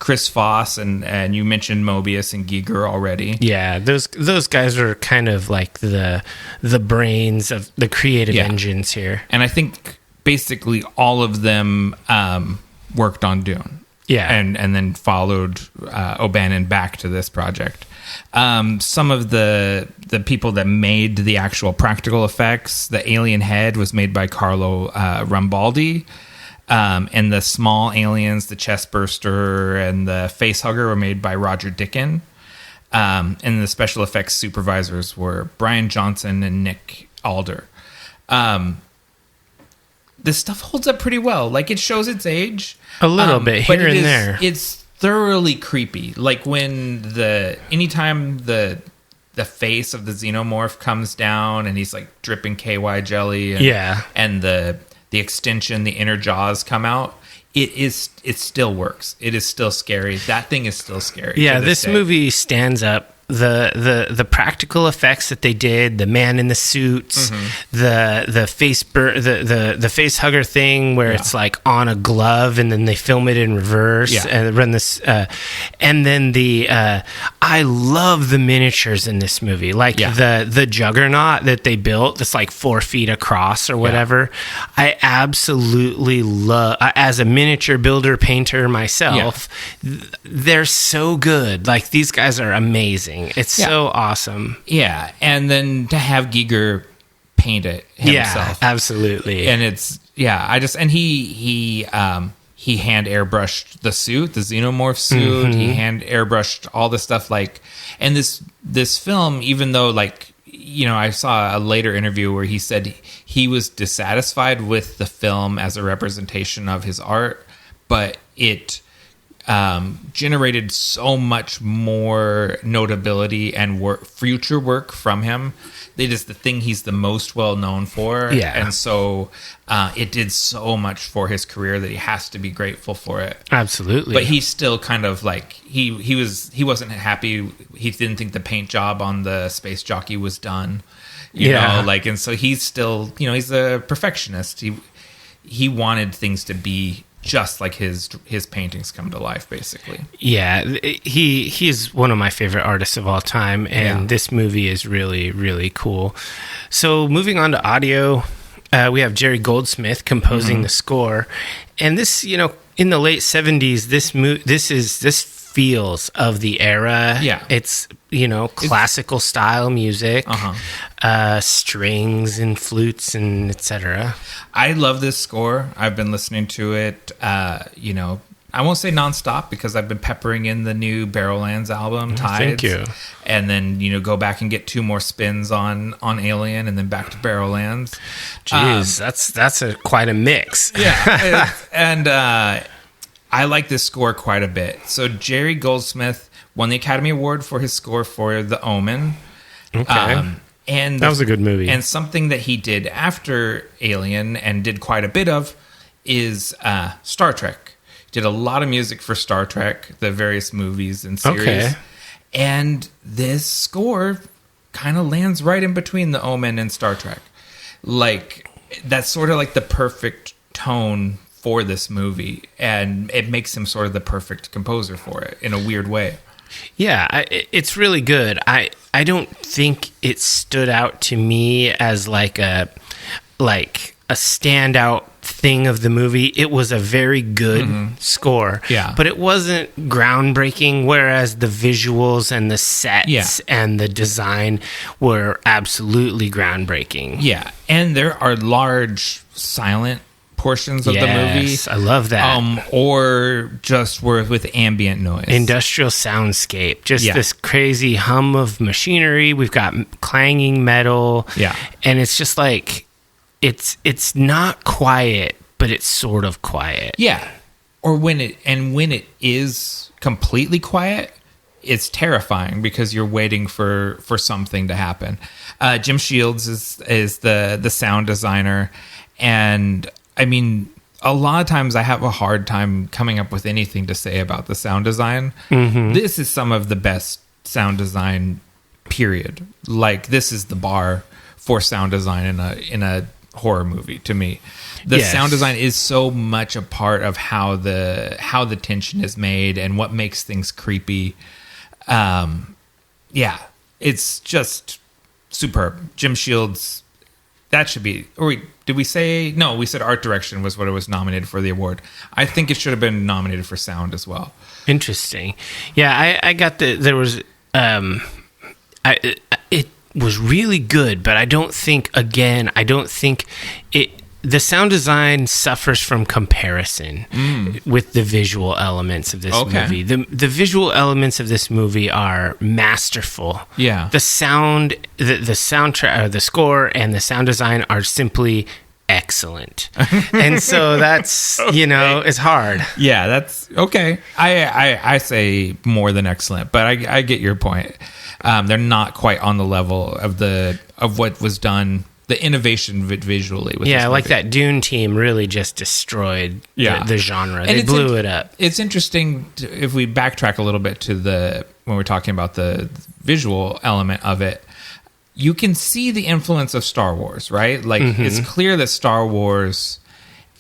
Chris Foss, and you mentioned Mobius and Giger already. Yeah, those guys are kind of like the brains of the creative engines here. And I think basically all of them worked on Dune. Yeah, and then followed O'Bannon back to this project. Some of the people that made the actual practical effects, the alien head was made by Carlo Rambaldi, and the small aliens, the chest burster and the face hugger, were made by Roger Dickin. And the special effects supervisors were Brian Johnson and Nick Alder. This stuff holds up pretty well. Like, it shows its age. A little bit here and there. It's thoroughly creepy. Like anytime the face of the xenomorph comes down and he's like dripping KY jelly and the extension, the inner jaws come out, it still works. It is still scary. That thing is still scary. Yeah, this movie stands up. The practical effects that they did, the man in the suits, the face hugger thing where it's like on a glove and then they film it in reverse and run this, and then I love the miniatures in this movie, like the juggernaut that they built that's like 4 feet across or whatever. I absolutely love, as a miniature builder painter myself, they're so good. Like, these guys are amazing. It's so awesome. Yeah, and then to have Giger paint it himself. Yeah, absolutely. And it's he he hand airbrushed the suit, the xenomorph suit. He hand airbrushed all the stuff, like, and this film, even though, like, you know, I saw a later interview where he said he was dissatisfied with the film as a representation of his art, but it generated so much more notability and future work from him. It is the thing he's the most well known for. Yeah. And so it did so much for his career that he has to be grateful for it. Absolutely. But he's still kind of like, he wasn't happy. He didn't think the paint job on the Space Jockey was done. You know, like, and so he's still, you know, he's a perfectionist. He wanted things to be just like his paintings come to life, basically. Yeah, he's one of my favorite artists of all time, and this movie is really, really cool. So moving on to audio, we have Jerry Goldsmith composing the score, and this, you know, in the late 70s, this feels of the era. Yeah, it's, you know, classical style music, strings and flutes and etc. I love this score. I've been listening to it, you know, I won't say nonstop because I've been peppering in the new Barrowlands album, Tidings. Thank you. And then, you know, go back and get 2 more spins on Alien, and then back to Barrowlands. Jeez, that's quite a mix. Yeah, and I like this score quite a bit. So Jerry Goldsmith won the Academy Award for his score for The Omen. Okay. And that was a good movie. And something that he did after Alien and did quite a bit of is Star Trek. He did a lot of music for Star Trek, the various movies and series. Okay. And this score kind of lands right in between The Omen and Star Trek. Like, that's sort of like the perfect tone for this movie, and it makes him sort of the perfect composer for it in a weird way. Yeah, it's really good. I don't think it stood out to me as like a standout thing of the movie. It was a very good score. Yeah. But it wasn't groundbreaking, whereas the visuals and the sets and the design were absolutely groundbreaking. Yeah. And there are large silent portions of the movie. I love that. Or just with ambient noise. Industrial soundscape. Just this crazy hum of machinery. We've got clanging metal. Yeah. And it's just like, it's not quiet, but it's sort of quiet. Yeah. Or when it is completely quiet, it's terrifying because you're waiting for something to happen. Jim Shields is the sound designer, and I mean, a lot of times I have a hard time coming up with anything to say about the sound design. This is some of the best sound design, period. Like, this is the bar for sound design in a horror movie to me. The sound design is so much a part of how the tension is made and what makes things creepy. It's just superb. Jim Shields, that should be, or did we say, no, we said art direction was what it was nominated for the award. I think it should have been nominated for sound as well. Interesting. Yeah, I got there was, it was really good, but I don't think the sound design suffers from comparison with the visual elements of this movie. The visual elements of this movie are masterful. Yeah. The sound, the soundtrack, or the score and the sound design are simply excellent. And so that's, it's hard. Yeah, that's okay. I say more than excellent, but I get your point. They're not quite on the level of what was done, the innovation visually. With this like that Dune team really just destroyed the genre. They blew it up. It's interesting if we backtrack a little bit to when we're talking about the visual element of it. You can see the influence of Star Wars, right? Like, it's clear that Star Wars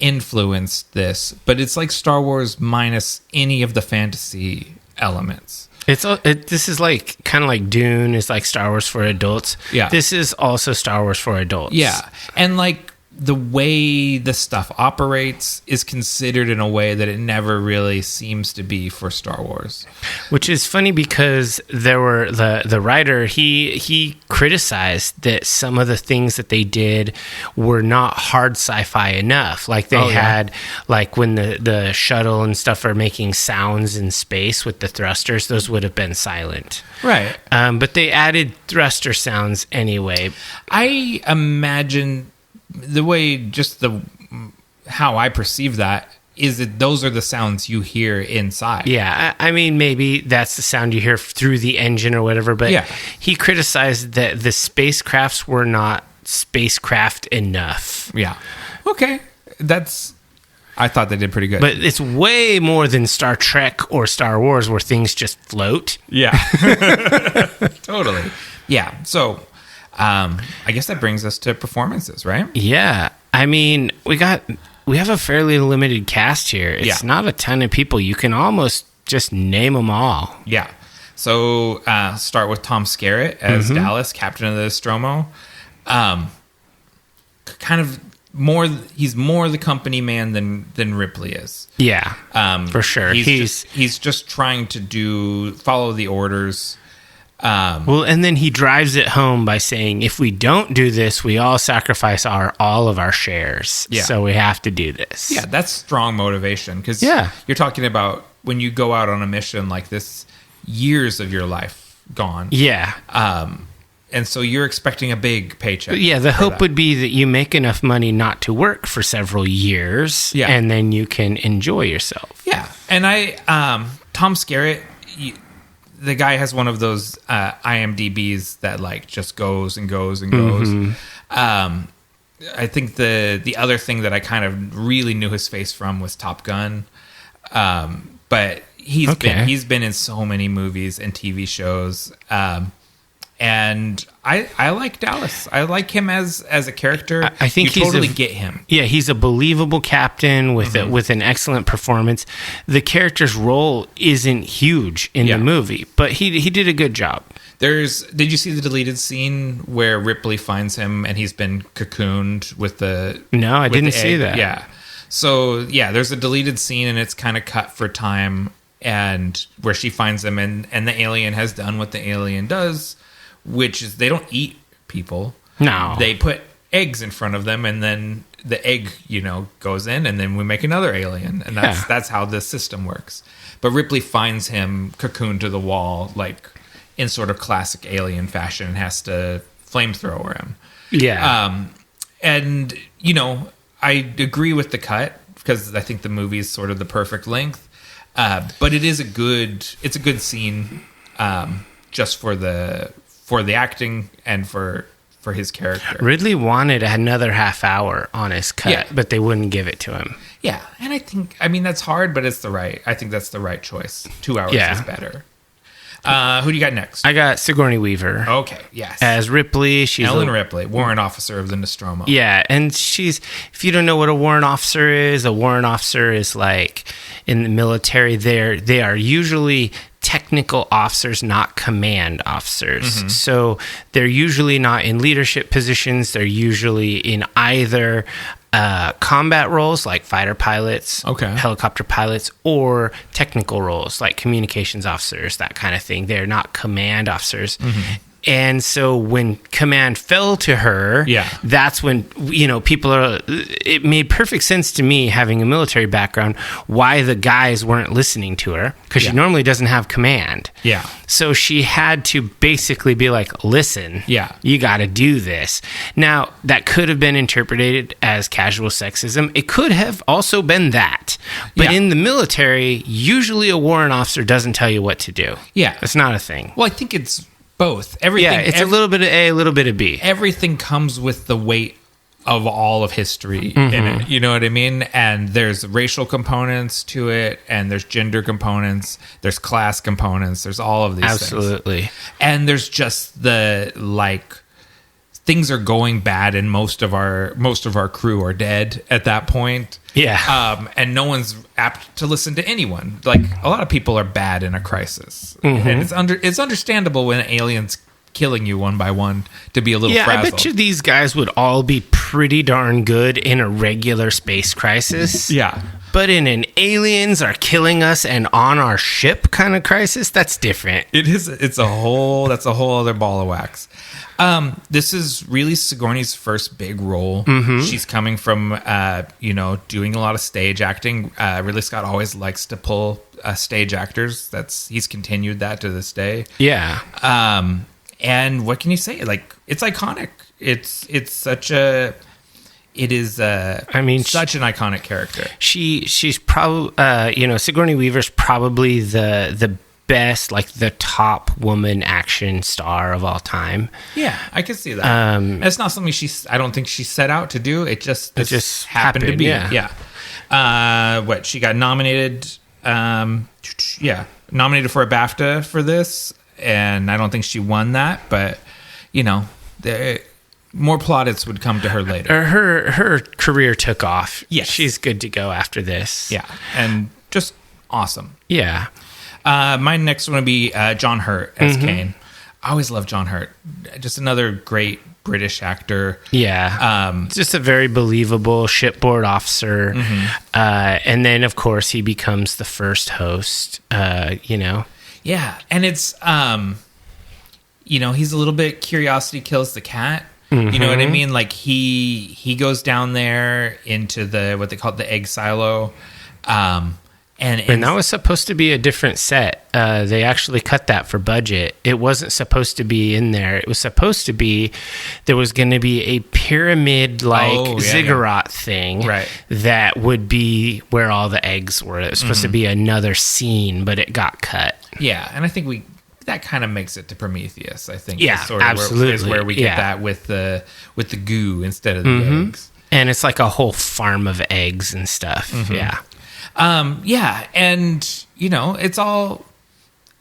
influenced this, but it's like Star Wars minus any of the fantasy elements. This is like kind of like Dune is like Star Wars for adults. Yeah. This is also Star Wars for adults. Yeah. And like the way the stuff operates is considered in a way that it never really seems to be for Star Wars. Which is funny because there were the writer, he criticized that some of the things that they did were not hard sci-fi enough. Like they had, like when the shuttle and stuff are making sounds in space with the thrusters, those would have been silent. Right. But they added thruster sounds anyway. I imagine the way, just how I perceive that is that those are the sounds you hear inside. Yeah, I mean, maybe that's the sound you hear through the engine or whatever, but he criticized that the spacecrafts were not spacecraft enough. Yeah. Okay. I thought they did pretty good. But it's way more than Star Trek or Star Wars where things just float. Yeah. Totally. Yeah. So, I guess that brings us to performances, right? Yeah. I mean, we have a fairly limited cast here. It's not a ton of people. You can almost just name them all. Yeah. So, start with Tom Skerritt as Dallas, captain of the Nostromo. Kind of he's more the company man than Ripley is. Yeah. For sure. He's just trying to follow the orders. Well, and then he drives it home by saying, if we don't do this, we all sacrifice all of our shares. Yeah. So we have to do this. Yeah, that's strong motivation. Because you're talking about when you go out on a mission like this, years of your life gone. Yeah. And so you're expecting a big paycheck. Yeah, the hope would be that you make enough money not to work for several years, and then you can enjoy yourself. Yeah. And Tom Skerritt, the guy has one of those IMDb's that like just goes and goes and goes. I think the other thing that I kind of really knew his face from was Top Gun. But he's been in so many movies and TV shows. And I like Dallas. I like him as a character. I think you totally get him. Yeah, he's a believable captain with an excellent performance. The character's role isn't huge in the movie, but he did a good job. Did you see the deleted scene where Ripley finds him and he's been cocooned with the... No, I didn't see that. Yeah. So, there's a deleted scene and it's kind of cut for time, and where she finds him and the alien has done what the alien does, which is they don't eat people. No. They put eggs in front of them, and then the egg, goes in, and then we make another alien. And that's how the system works. But Ripley finds him cocooned to the wall, like in sort of classic alien fashion, and has to flamethrower him. Yeah. And, I agree with the cut, because I think the movie is sort of the perfect length. But it's a good scene, just for the acting and for his character. Ridley wanted another half hour on his cut, but they wouldn't give it to him. Yeah, and I mean that's hard, but I think that's the right choice. 2 hours is better. Who do you got next? I got Sigourney Weaver. Okay, yes. As Ripley. She's Ellen Ripley, warrant officer of the Nostromo. Yeah, and if you don't know what a warrant officer is like in the military, they are usually technical officers, not command officers. So they're usually not in leadership positions. They're usually in either combat roles like fighter pilots, helicopter pilots, or technical roles like communications officers, that kind of thing. They're not command officers. And so when command fell to her, that's when, it made perfect sense to me, having a military background, why the guys weren't listening to her, because she normally doesn't have command. Yeah. So she had to basically be like, listen, you got to do this. Now, that could have been interpreted as casual sexism. It could have also been that. But in the military, usually a warrant officer doesn't tell you what to do. Yeah. It's not a thing. Well, I think it's both. Everything. Yeah, it's a little bit of A, a little bit of B. Everything comes with the weight of all of history in it. You know what I mean? And there's racial components to it, and there's gender components, there's class components, there's all of these things. Absolutely. And there's just the things are going bad, and most of our crew are dead at that point. Yeah. And no one's apt to listen to anyone. Like, a lot of people are bad in a crisis. And it's understandable when aliens killing you one by one to be a little frazzled. I bet you these guys would all be pretty darn good in a regular space crisis. Yeah. But in an aliens are killing us and on our ship kind of crisis, that's different. It is. That's a whole other ball of wax. This is really Sigourney's first big role. Mm-hmm. She's coming from, doing a lot of stage acting. Ridley Scott always likes to pull stage actors. He's continued that to this day. Yeah. And what can you say? Like, it's iconic. It's such a. It is, such an iconic character. She's probably, Sigourney Weaver's probably the best, like the top woman action star of all time. Yeah, I can see that. It's not something I don't think she set out to do. It just happened to be. Yeah. She got nominated. Nominated for a BAFTA for this, and I don't think she won that. But more plaudits would come to her later. Her career took off. Yes. She's good to go after this. Yeah, and just awesome. Yeah. My next one would be John Hurt as Kane. I always love John Hurt. Just another great British actor. Yeah. Just a very believable shipboard officer. Mm-hmm. And then, of course, he becomes the first host, Yeah, and it's, he's a little bit curiosity kills the cat. Mm-hmm. You know what I mean? Like he goes down there into what they call the egg silo, and that was supposed to be a different set. They actually cut that for budget. It wasn't supposed to be in there. It was supposed to be there was going to be a pyramid ziggurat thing, right? That would be where all the eggs were. It was supposed to be another scene, but it got cut. Yeah, and I think that kind of makes it to Prometheus, I think. Yeah, absolutely. Is where we get that with the goo instead of the eggs. And it's like a whole farm of eggs and stuff. Mm-hmm. Yeah. And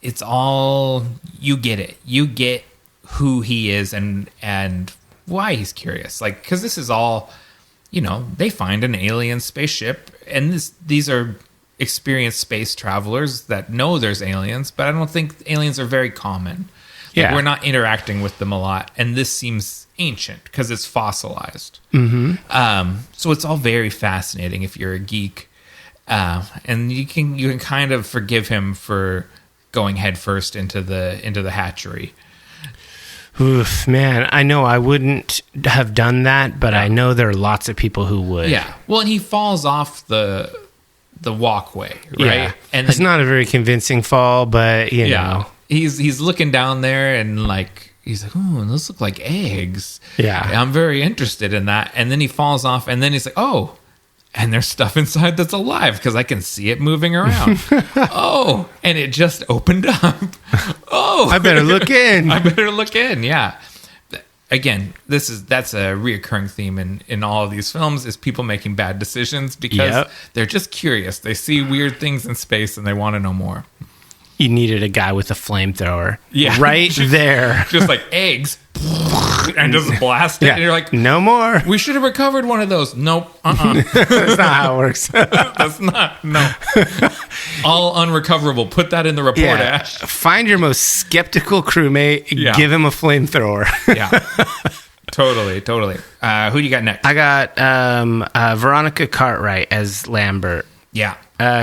it's all you get it. You get who he is and why he's curious. Like, because this is all, they find an alien spaceship, and these are experienced space travelers that know there's aliens, but I don't think aliens are very common. Like, we're not interacting with them a lot, and this seems ancient because it's fossilized. Mm-hmm. So it's all very fascinating if you're a geek, and you can kind of forgive him for going headfirst into the hatchery. Oof, man, I know I wouldn't have done that, but I know there are lots of people who would. Yeah, well, and he falls off the walkway, right? Yeah. And it's not a very convincing fall, but you know. He's looking down there and he's like, "Oh, those look like eggs." Yeah. I'm very interested in that. And then he falls off, and then he's like, "Oh, and there's stuff inside that's alive because I can see it moving around." Oh, and it just opened up. Oh, I better look in. Yeah. Again, that's a reoccurring theme in all of these films is people making bad decisions because they're just curious. They see weird things in space and they want to know more. You needed a guy with a flamethrower. Yeah. Right there. Just like eggs. And just blast it. Yeah. And you're like, no more. We should have recovered one of those. Nope. That's not how it works. That's not. No. All unrecoverable. Put that in the report, Ash. Find your most skeptical crewmate. Yeah. Give him a flamethrower. Yeah. Totally. Who do you got next? I got Veronica Cartwright as Lambert. Yeah.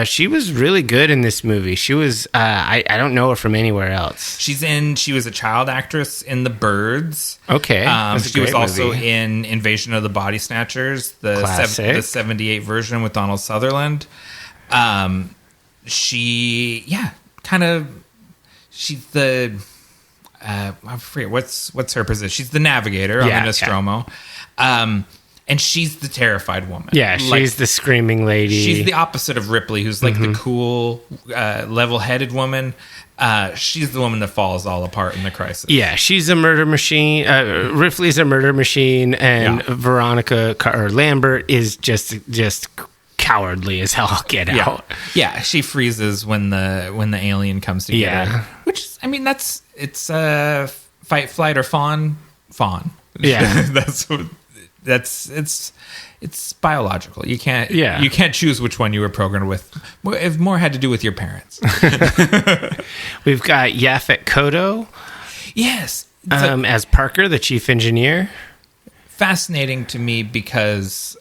She was really good in this movie. She was, I don't know her from anywhere else. She was a child actress in The Birds. Okay. She was also in Invasion of the Body Snatchers, the 78 version with Donald Sutherland. She's the, I forget, what's her position? She's the navigator on the Nostromo. And she's the terrified woman. Yeah, she's the screaming lady. She's the opposite of Ripley, who's like the cool, level-headed woman. She's the woman that falls all apart in the crisis. Yeah, she's a murder machine. Ripley's a murder machine, and Veronica or Lambert is just cowardly as hell. Get out. Yeah, she freezes when the alien comes to get her. Which is, it's fight, flight, or fawn. Yeah, it's biological. You can't choose which one you were programmed with. It more had to do with your parents. We've got Yaphet Kotto. Yes, as Parker, the chief engineer. Fascinating to me because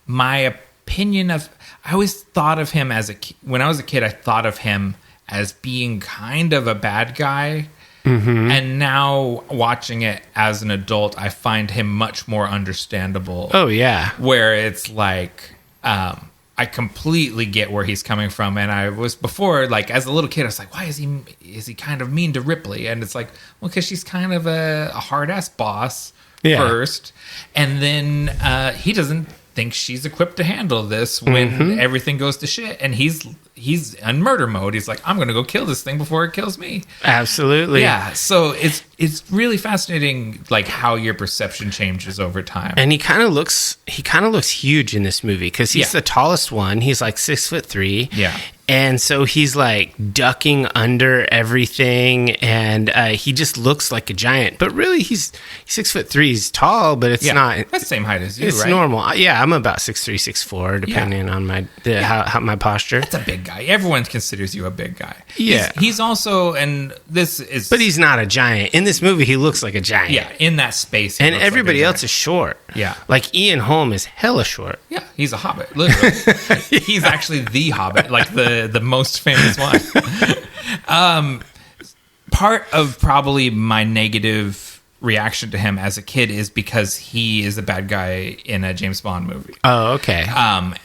my opinion of... I always thought of him as when I was a kid, I thought of him as being kind of a bad guy. Mm-hmm. And now watching it as an adult, I find him much more understandable. Oh, yeah. Where it's like, I completely get where he's coming from. And I was before, like, as a little kid, I was like, why is he kind of mean to Ripley? And it's like, well, because she's kind of a hard-ass boss first. And then he doesn't think she's equipped to handle this when everything goes to shit. And he's in murder mode. He's like, I'm going to go kill this thing before it kills me. Absolutely. Yeah. So it's really fascinating, like, how your perception changes over time. And he kind of looks huge in this movie because he's the tallest one. He's like 6'3". Yeah. And so he's like ducking under everything, and he just looks like a giant. But really, he's 6'3". He's tall, but it's not. That's the same height as you, it's right? normal. Yeah, I'm about 6'3", 6'4", depending on how my posture. That's a big guy. Everyone considers you a big guy. Yeah. He's also, and this is... But he's not a giant. In this movie, he looks like a giant. Yeah, in that space. And everybody else is short. Yeah. Like Ian Holm is hella short. Yeah, he's a hobbit, literally. He's actually the hobbit, like the most famous one. Part of probably my negative reaction to him as a kid is because he is a bad guy in a James Bond movie. Oh, okay.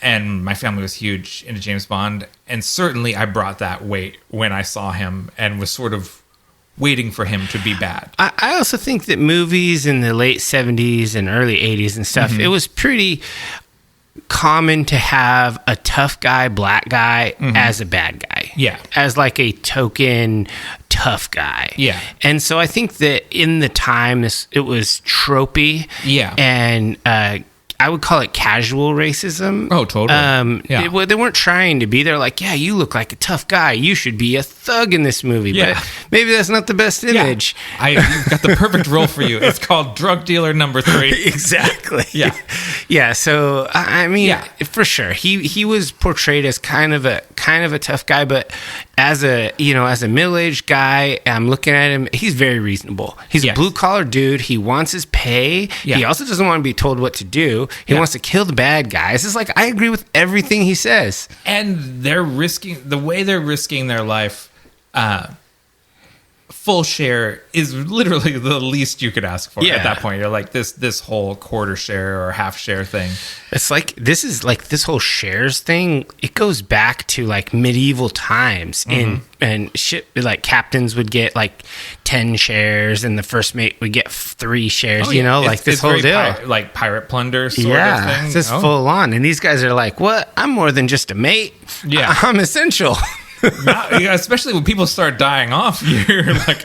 And my family was huge into James Bond, and certainly I brought that weight when I saw him and was sort of waiting for him to be bad. I also think that movies in the late 70s and early 80s and stuff, it was pretty common to have a tough guy, black guy as a bad guy. Yeah. As like a token tough guy. Yeah. And so I think that in the time it was tropey. Yeah. And I would call it casual racism. Oh, totally. They weren't trying to be. They're like, yeah, you look like a tough guy. You should be a thug in this movie. Yeah. But maybe that's not the best image. Yeah. You've got the perfect role for you. It's called drug dealer number 3. Exactly. Yeah. Yeah. So I mean, for sure, he was portrayed as kind of a tough guy, but as a middle-aged guy, I'm looking at him. He's very reasonable. He's a blue-collar dude. He wants his pay. Yeah. He also doesn't want to be told what to do. He wants to kill the bad guys. It's like, I agree with everything he says. And they're risking their life. Full share is literally the least you could ask for at that point. You're like, this whole quarter share or half share thing. It's like, this whole shares thing, it goes back to like medieval times. And shit, like captains would get like 10 shares and the first mate would get 3 shares, like this whole deal. Like pirate plunder sort of thing. It's just full on. And these guys are like, what? I'm more than just a mate. Yeah. I'm essential. Especially when people start dying off, you're like,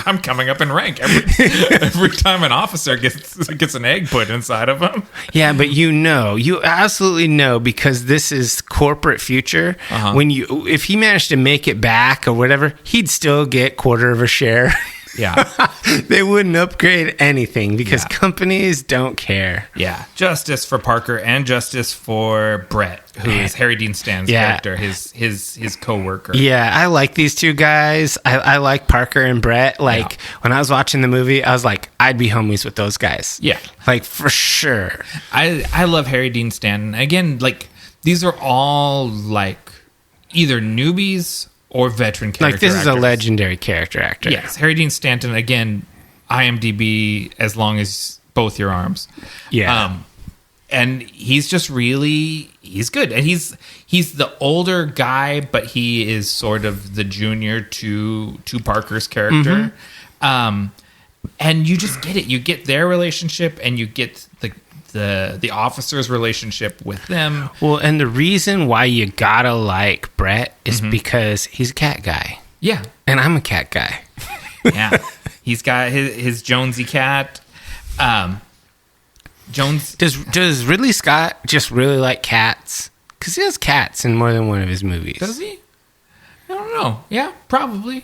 I'm coming up in rank every time an officer gets an egg put inside of him. Yeah, but you absolutely know, because this is corporate future. If he managed to make it back or whatever, he'd still get quarter of a share. Yeah. They wouldn't upgrade anything because companies don't care. Yeah. Justice for Parker and justice for Brett, who is Harry Dean Stan's character, his co-worker. Yeah, I like these two guys. I like Parker and Brett. Like, when I was watching the movie, I was like, I'd be homies with those guys. Yeah. Like, for sure. I love Harry Dean Stan. Again, like, these are all, like, either newbies or veteran character actors. Like, this is actors. A legendary character actor. Yes, Harry Dean Stanton, again, IMDb as long as both your arms. Yeah. And he's just he's good. And he's the older guy, but he is sort of the junior to Parker's character. And you just get it. You get their relationship, and you get the officer's relationship with them. Well, and the reason why you gotta like Brett is because he's a cat guy. Yeah. And I'm a cat guy. Yeah. He's got his Jonesy cat. Jones. Does Ridley Scott just really like cats? Because he has cats in more than one of his movies. Does he? I don't know. Yeah, probably.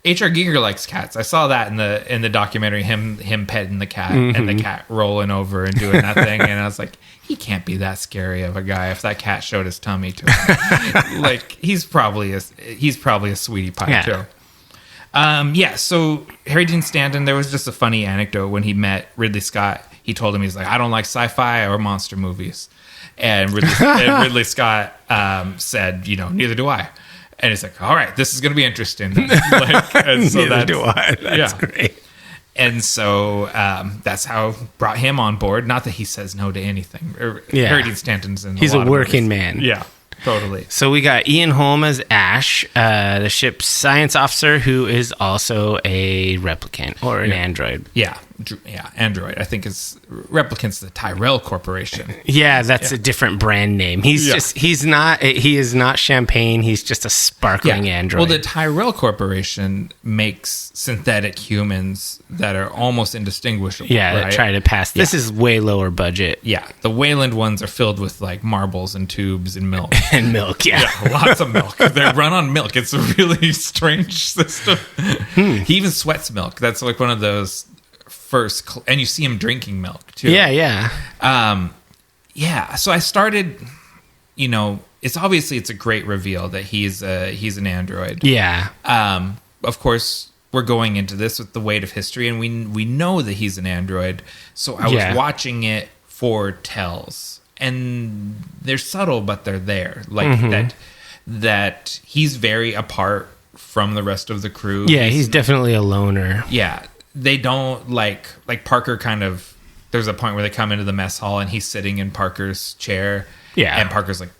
H.R. Giger likes cats. I saw that in the documentary, him petting the cat and the cat rolling over and doing that thing, and I was like, he can't be that scary of a guy if that cat showed his tummy to him. Like, he's probably a sweetie pie too. Yeah, so Harry Dean Stanton, there was just a funny anecdote when he met Ridley Scott. He told him, he's like, I don't like sci-fi or monster movies. And Ridley Scott said, neither do I. And it's like, all right, this is going to be interesting. Neither do I. That's great. And so that's how brought him on board. Not that he says no to anything. Harry Dean Stanton's in He's a working man. Yeah. Totally. So we got Ian Holm as Ash, the ship's science officer, who is also a replicant or an android. Yeah, android. I think it's replicant's the Tyrell Corporation. Yeah, that's a different brand name. He is not champagne. He's just a sparkling android. Well, the Tyrell Corporation makes synthetic humans that are almost indistinguishable. Yeah, right? That try to pass. This is way lower budget. Yeah, the Wayland ones are filled with like marbles and tubes and milk. And milk, yeah, lots of milk. They run on milk. It's a really strange system. He even sweats milk. That's like one of those first, and you see him drinking milk too. Yeah. So I started. It's a great reveal that he's an android. Yeah. Of course, we're going into this with the weight of history, and we know that he's an android. So I was watching it for tells. And they're subtle, but they're there. Like that he's very apart from the rest of the crew. Yeah, he's definitely a loner. Yeah. They don't like Parker kind of, there's a point where they come into the mess hall and he's sitting in Parker's chair. Yeah. And Parker's like,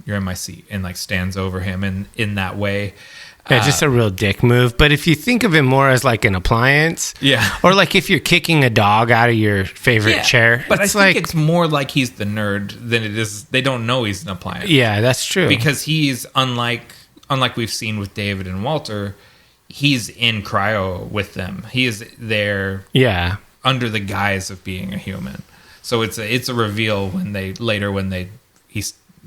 you're in my seat, and like stands over him in that way. Yeah, just a real dick move. But if you think of him more as like an appliance, or like if you're kicking a dog out of your favorite chair, but I think it's more like he's the nerd than it is. They don't know he's an appliance. Yeah, that's true. Because he's unlike we've seen with David and Walter. He's in cryo with them. He is there. Yeah, under the guise of being a human. So it's a reveal when he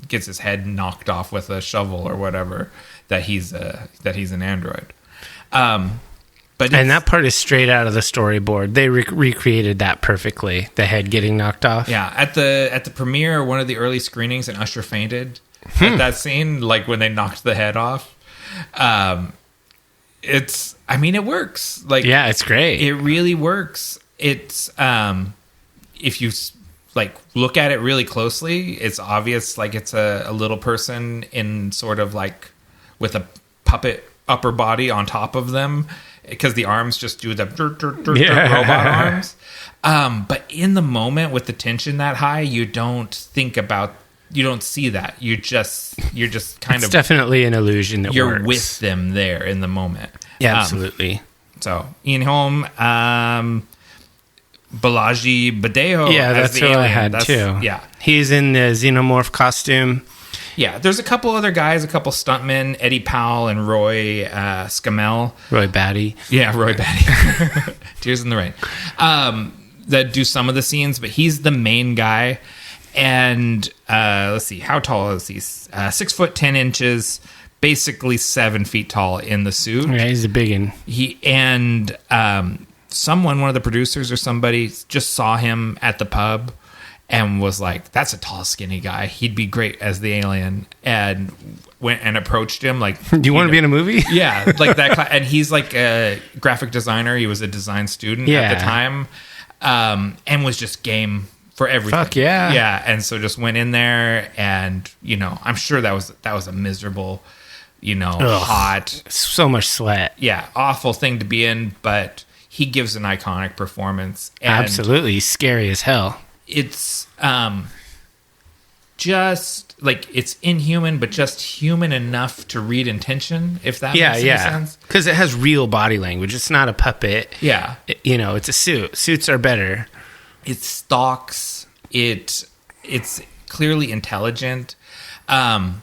gets his head knocked off with a shovel or whatever. That he's an android, and that part is straight out of the storyboard. They recreated that perfectly. The head getting knocked off. Yeah, at the premiere, one of the early screenings, an usher fainted at that scene, like when they knocked the head off. It works. Like, yeah, it's great. It really works. It's if you look at it really closely, it's obvious. Like it's a little person in sort of like. With a puppet upper body on top of them, because the arms just do the robot arms. But in the moment with the tension that high, you don't see that. You're just kind it's of definitely an illusion that you're works. with them there in the moment. Yeah, absolutely. So Ian Holm, Balaji Badeo. Yeah, that's what I had too. Yeah, he's in the xenomorph costume. Yeah, there's a couple other guys, a couple stuntmen, Eddie Powell and Roy Scamell. Roy Batty. Yeah, Roy Batty. Tears in the Rain. That do some of the scenes, but he's the main guy. And let's see, how tall is he? 6 foot 10 inches, basically 7 feet tall in the suit. Yeah, he's a big one. One of the producers or somebody just saw him at the pub. And was like, that's a tall, skinny guy. He'd be great as the alien. And went and approached him like, do you want to be in a movie? Yeah, like that. And he's like a graphic designer. He was a design student at the time, and was just game for everything. Fuck yeah, yeah. And so just went in there, and I'm sure that was a miserable, hot, so much sweat. Yeah, awful thing to be in. But he gives an iconic performance. And absolutely, he's scary as hell. It's just like it's inhuman, but just human enough to read intention. If that makes any sense, because it has real body language. It's not a puppet. Yeah, it's a suit. Suits are better. It stalks. It's clearly intelligent. A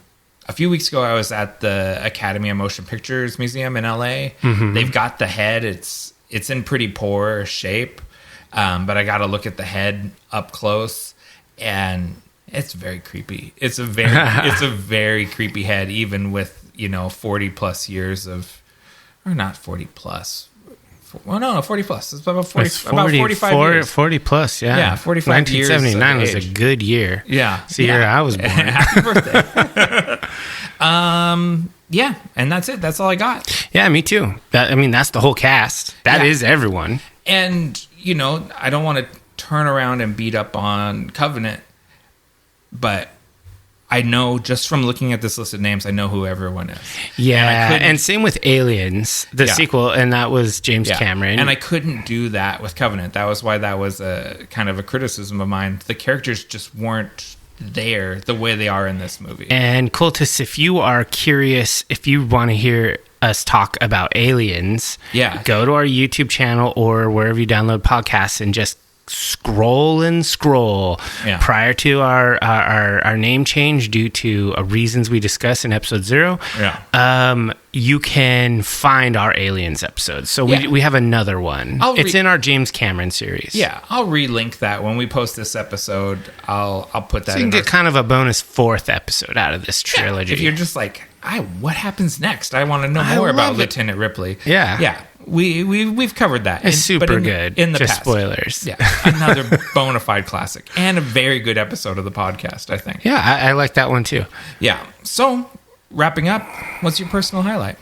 few weeks ago, I was at the Academy of Motion Pictures Museum in LA. Mm-hmm. They've got the head. It's in pretty poor shape. But I got to look at the head up close, and it's very creepy. It's a very creepy head, even with 40 plus years of, or not 40 plus. Well, no, 40 plus. It's about 40. It's 40 about 45 years. 40 plus. Yeah, yeah, 45 years. 1979 was a good year. Yeah, it's the year I was born. Happy birthday. Yeah, and that's it. That's all I got. Yeah, me too. That's the whole cast. That is everyone. And, I don't want to turn around and beat up on Covenant, but I know just from looking at this list of names, I know who everyone is. Yeah, and same with Aliens, the sequel, and that was James Cameron. And I couldn't do that with Covenant. That was why that was a kind of a criticism of mine. The characters just weren't there the way they are in this movie. And Cultists, if you are curious, if you want to hear us talk about Aliens, go to our YouTube channel or wherever you download podcasts and just scroll prior to our name change due to reasons we discussed in episode 0. You can find our Aliens episode. So we have another one. It's in our James Cameron series. I'll relink that when we post this episode. I'll put that. So you can get kind of a bonus 4th episode out of this trilogy. If you're just like, what happens next? I want to know more about Lieutenant Ripley. We've covered that. It's super good. In the just past. Spoilers. Another bona fide classic and a very good episode of the podcast, I think. I like that one too. So wrapping up, what's your personal highlight?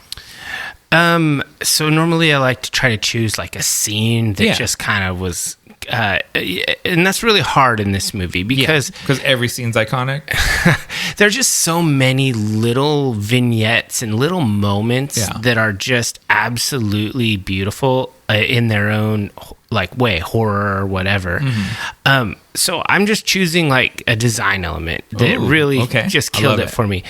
So normally I like to try to choose like a scene that just kind of was, and that's really hard in this movie because every scene's iconic. There are just so many little vignettes and little moments that are just absolutely beautiful in their own way, horror or whatever. So I'm just choosing like a design element that really just killed it for me.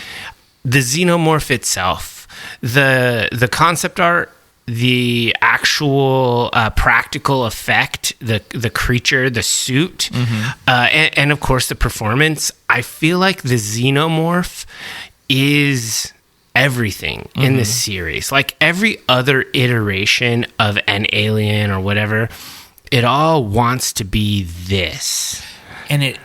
The xenomorph itself, the concept art, the actual practical effect, the creature, the suit, and of course the performance. I feel like the xenomorph is everything in this series. Like every other iteration of an alien or whatever, it all wants to be this. And it,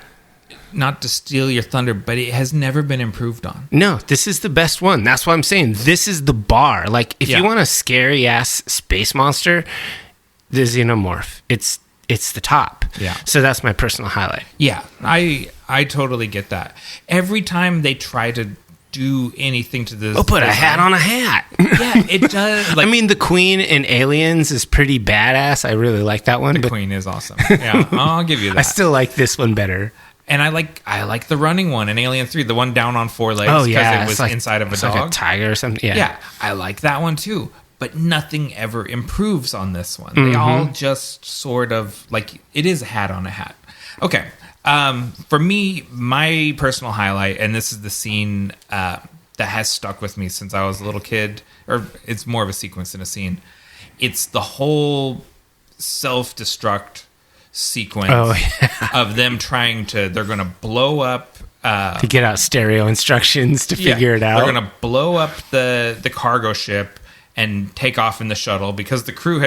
not to steal your thunder, but it has never been improved on. No, this is the best one. That's what I'm saying. This is the bar. Like, if you want a scary-ass space monster, the xenomorph. It's the top. So that's my personal highlight. I totally get that. Every time they try to do anything to this... put a hat on a hat. It does. The Queen in Aliens is pretty badass. I really like that one. The Queen is awesome. I'll give you that. I still like this one better. And I like the running one in Alien 3, the one down on 4 legs because it was inside of a dog. Like a tiger or something. Yeah, I like that one too. But nothing ever improves on this one. They all just sort of, it is a hat on a hat. Okay. For me, my personal highlight, and this is the scene that has stuck with me since I was a little kid, or it's more of a sequence than a scene. It's the whole self-destruct sequence of them they're going to blow up to get out stereo instructions to figure it out. They're going to blow up the cargo ship and take off in the shuttle because the crew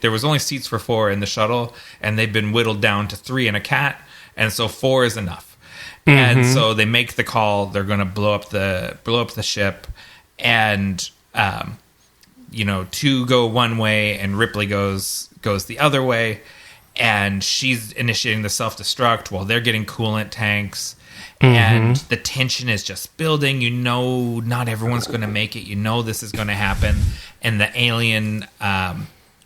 there was only seats for 4 in the shuttle and they've been whittled down to 3 in a cat, and so 4 is enough. And so they make the call. They're going to blow up the ship, and 2 go one way and Ripley goes the other way. And she's initiating the self-destruct while they're getting coolant tanks. And the tension is just building. Not everyone's going to make it. This is going to happen. And the alien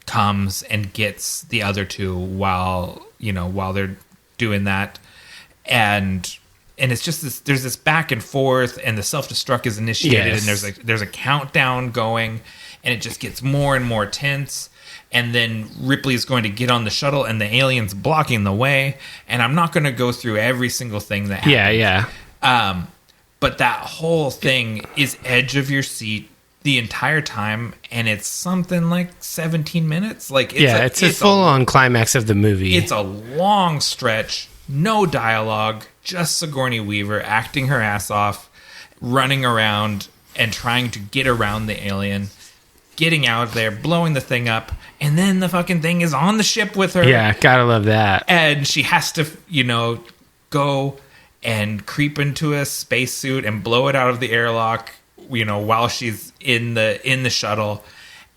comes and gets the other 2 while they're doing that. And it's just there's this back and forth, and the self-destruct is initiated, and there's a countdown going, and it just gets more and more tense. And then Ripley is going to get on the shuttle, and the alien's blocking the way. And I'm not going to go through every single thing that happens. But that whole thing is edge of your seat the entire time, and it's something like 17 minutes. It's a full-on climax of the movie. It's a long stretch, no dialogue, just Sigourney Weaver acting her ass off, running around and trying to get around the alien, getting out there, blowing the thing up, and then the fucking thing is on the ship with her. Yeah, gotta love that. And she has to, go and creep into a spacesuit and blow it out of the airlock, while she's in the shuttle.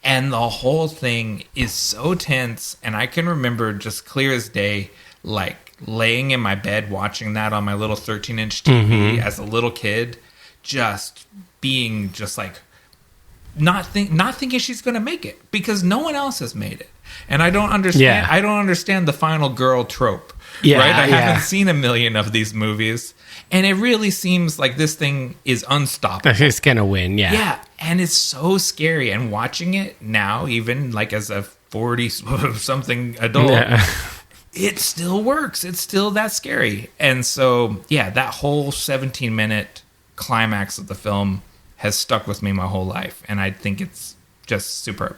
And the whole thing is so tense. And I can remember just clear as day, laying in my bed watching that on my little 13-inch TV as a little kid, just being just not thinking she's going to make it because no one else has made it. And I don't understand. Yeah. I don't understand the final girl trope. Yeah, right? I yeah. haven't seen a million of these movies, and it really seems like this thing is unstoppable. It's gonna win. Yeah. Yeah, and it's so scary. And watching it now, even like as a 40-something adult, it still works. It's still that scary. And so, yeah, that whole 17-minute climax of the film has stuck with me my whole life, and I think it's just superb.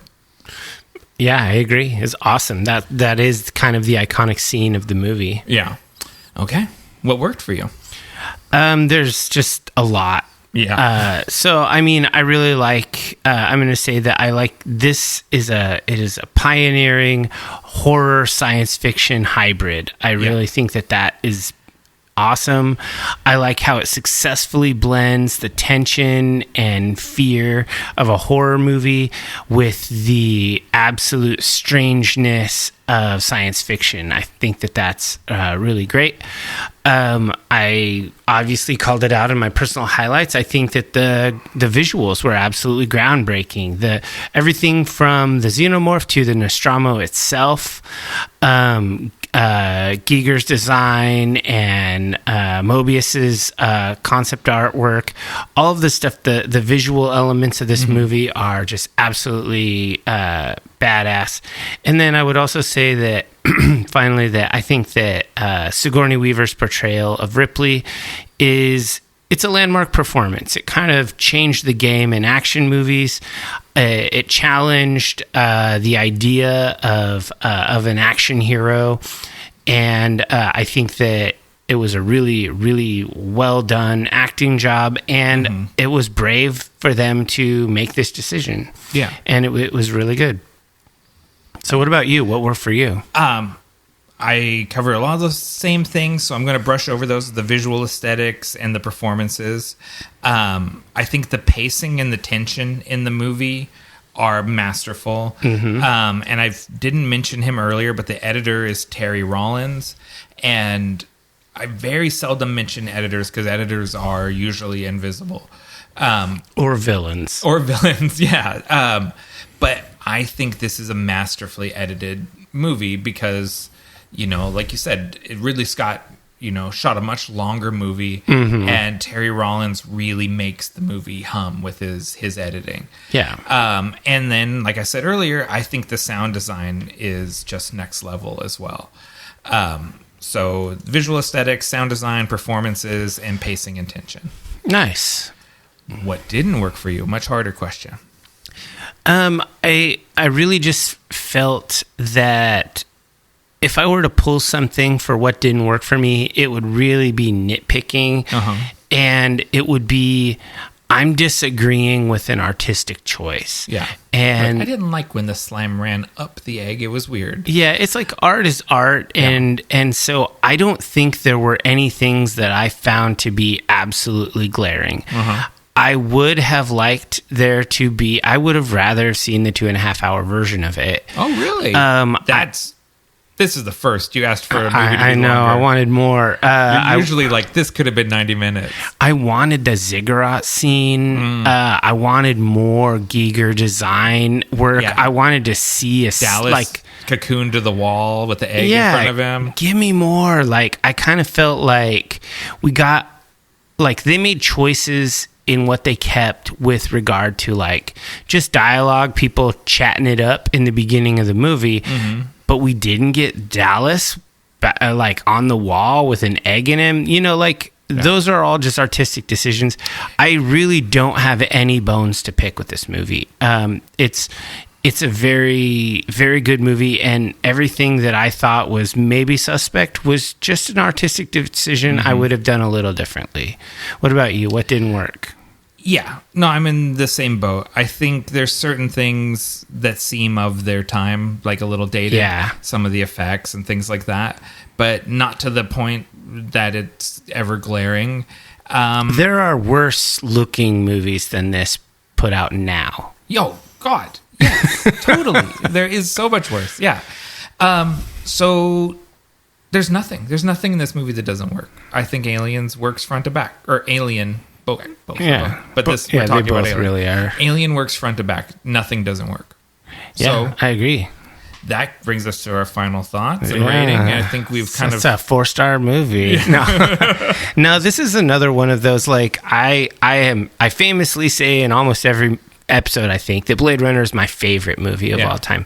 Yeah, I agree. It's awesome. That is kind of the iconic scene of the movie. Yeah. Okay. What worked for you? There's just a lot. Yeah. So I mean, I really like. I'm going to say that I like this. It is a pioneering horror science fiction hybrid. I really think that is awesome. I like how it successfully blends the tension and fear of a horror movie with the absolute strangeness of science fiction. I think that's really great. I obviously called it out in my personal highlights. I think that the visuals were absolutely groundbreaking. Everything from the xenomorph to the Nostromo itself, Giger's design and Mobius's concept artwork, all of the stuff, the visual elements of this movie are just absolutely badass. And then I would also say that finally that I think that Sigourney Weaver's portrayal of Ripley it's a landmark performance. It kind of changed the game in action movies. It challenged the idea of an action hero, and I think that it was a really, really well done acting job, and it was brave for them to make this decision. Yeah, and it was really good. So, what about you? What worked for you? I cover a lot of the same things, so I'm going to brush over those, the visual aesthetics and the performances. I think the pacing and the tension in the movie are masterful. And I didn't mention him earlier, but the editor is Terry Rollins. And I very seldom mention editors because editors are usually invisible. Or villains. Yeah. But I think this is a masterfully edited movie because, you know, like you said, Ridley Scott, you know, shot a much longer movie, and Terry Rollins really makes the movie hum with his editing. Yeah. And then, like I said earlier, I think the sound design is just next level as well. So visual aesthetics, sound design, performances, and pacing and tension. Nice. What didn't work for you? Much harder question. I really just felt that if I were to pull something for what didn't work for me, it would really be nitpicking, and it would be I'm disagreeing with an artistic choice. Yeah, and I didn't like when the slime ran up the egg. It was weird. Yeah, it's like art is art, and so I don't think there were any things that I found to be absolutely glaring. I would have liked there to be. I would have rather seen the 2.5 hour version of it. Oh, really? This is the first. You asked for a movie to be I know. longer. I wanted more. Usually, like, this could have been 90 minutes. I wanted the ziggurat scene. I wanted more Giger design work. Yeah. I wanted to see a Dallas cocooned to the wall with the egg in front of him. Give me more. Like, I kind of felt like we got, like, they made choices in what they kept with regard to, like, just dialogue, people chatting it up in the beginning of the movie. But we didn't get Dallas like on the wall with an egg in him. You know, like those are all just artistic decisions. I really don't have any bones to pick with this movie. It's a very, very good movie, and everything that I thought was maybe suspect was just an artistic decision I would have done a little differently. What about you? What didn't work? Yeah. No, I'm in the same boat. I think there's certain things that seem of their time, like a little dated. Yeah. Some of the effects and things like that, but not to the point that it's ever glaring. There are worse looking movies than this put out now. Yo, God. Yes, totally. There is so much worse. Yeah. So there's nothing in this movie that doesn't work. I think Aliens works front to back, or Alien both. Yeah. But this, we're talking they both about Alien. really are. Alien works front to back. Nothing doesn't work. Yeah, So I agree. that brings us to our final thoughts and rating. I think we've kind It's a 4-star movie. No, no, this is another one of those. Like I famously say in almost every episode, I think that Blade Runner is my favorite movie of all time.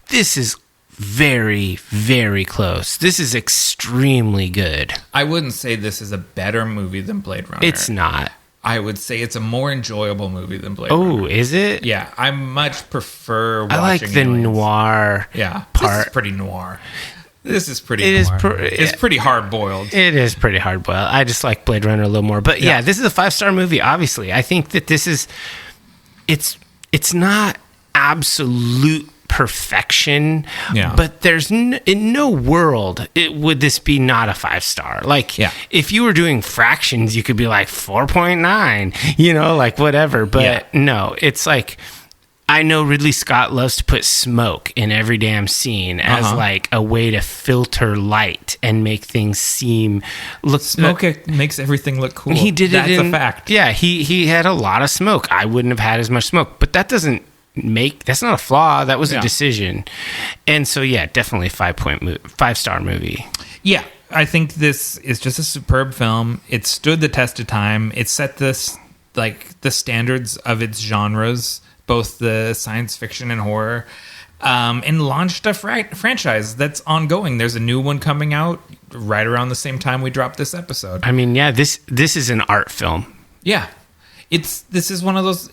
This is very, very close. This is extremely good. I wouldn't say this is a better movie than Blade Runner. It's not. I would say it's a more enjoyable movie than Blade Runner. Oh, is it? Yeah, I much prefer watching I like the Aliens. noir This is pretty noir. This is pretty noir. It's pretty hard-boiled. It is pretty hard-boiled. I just like Blade Runner a little more. But yeah, this is a 5-star movie, obviously. I think that this is... It's not absolute perfection, but there's in no world would this be not a 5-star. Like, if you were doing fractions, you could be like 4.9, like whatever. But no, it's like, I know Ridley Scott loves to put smoke in every damn scene as like a way to filter light and make things look. Smoke makes everything look cool. He did That's a fact. Yeah, he had a lot of smoke. I wouldn't have had as much smoke, but that doesn't that's not a flaw. That was a decision. And so definitely 5-star movie. Yeah, I think this is just a superb film. It stood the test of time. It set the standards of its genres, both the science fiction and horror, and launched a franchise that's ongoing. There's a new one coming out right around the same time we dropped this episode. I mean, this is an art film. Yeah, this is one of those.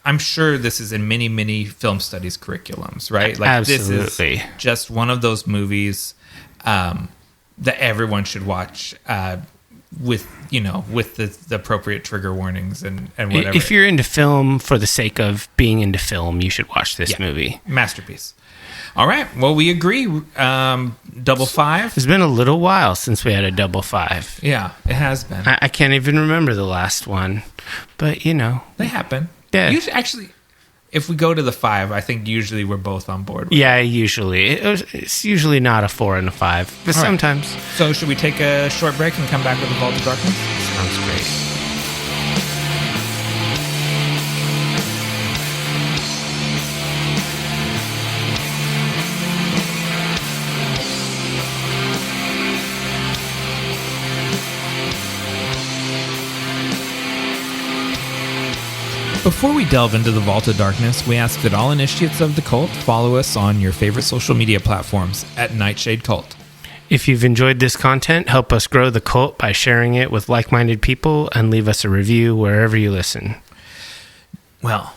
I'm sure this is in many, many film studies curriculums, right? Like, absolutely. This is just one of those movies that everyone should watch with the appropriate trigger warnings and whatever. If you're into film for the sake of being into film, you should watch this movie. Masterpiece. All right. Well, we agree. Double 5. It's been a little while since we had a double 5. Yeah, it has been. I can't even remember the last one, but they happen. Yeah. Actually, if we go to the 5, I think usually we're both on board. Usually. It's usually not a 4 and a 5, but sometimes. So should we take a short break and come back with the Vault of Darkness? Sounds great. Before we delve into the Vault of Darkness, we ask that all initiates of the cult follow us on your favorite social media platforms at Nightshade Cult. If you've enjoyed this content, help us grow the cult by sharing it with like-minded people and leave us a review wherever you listen. Well,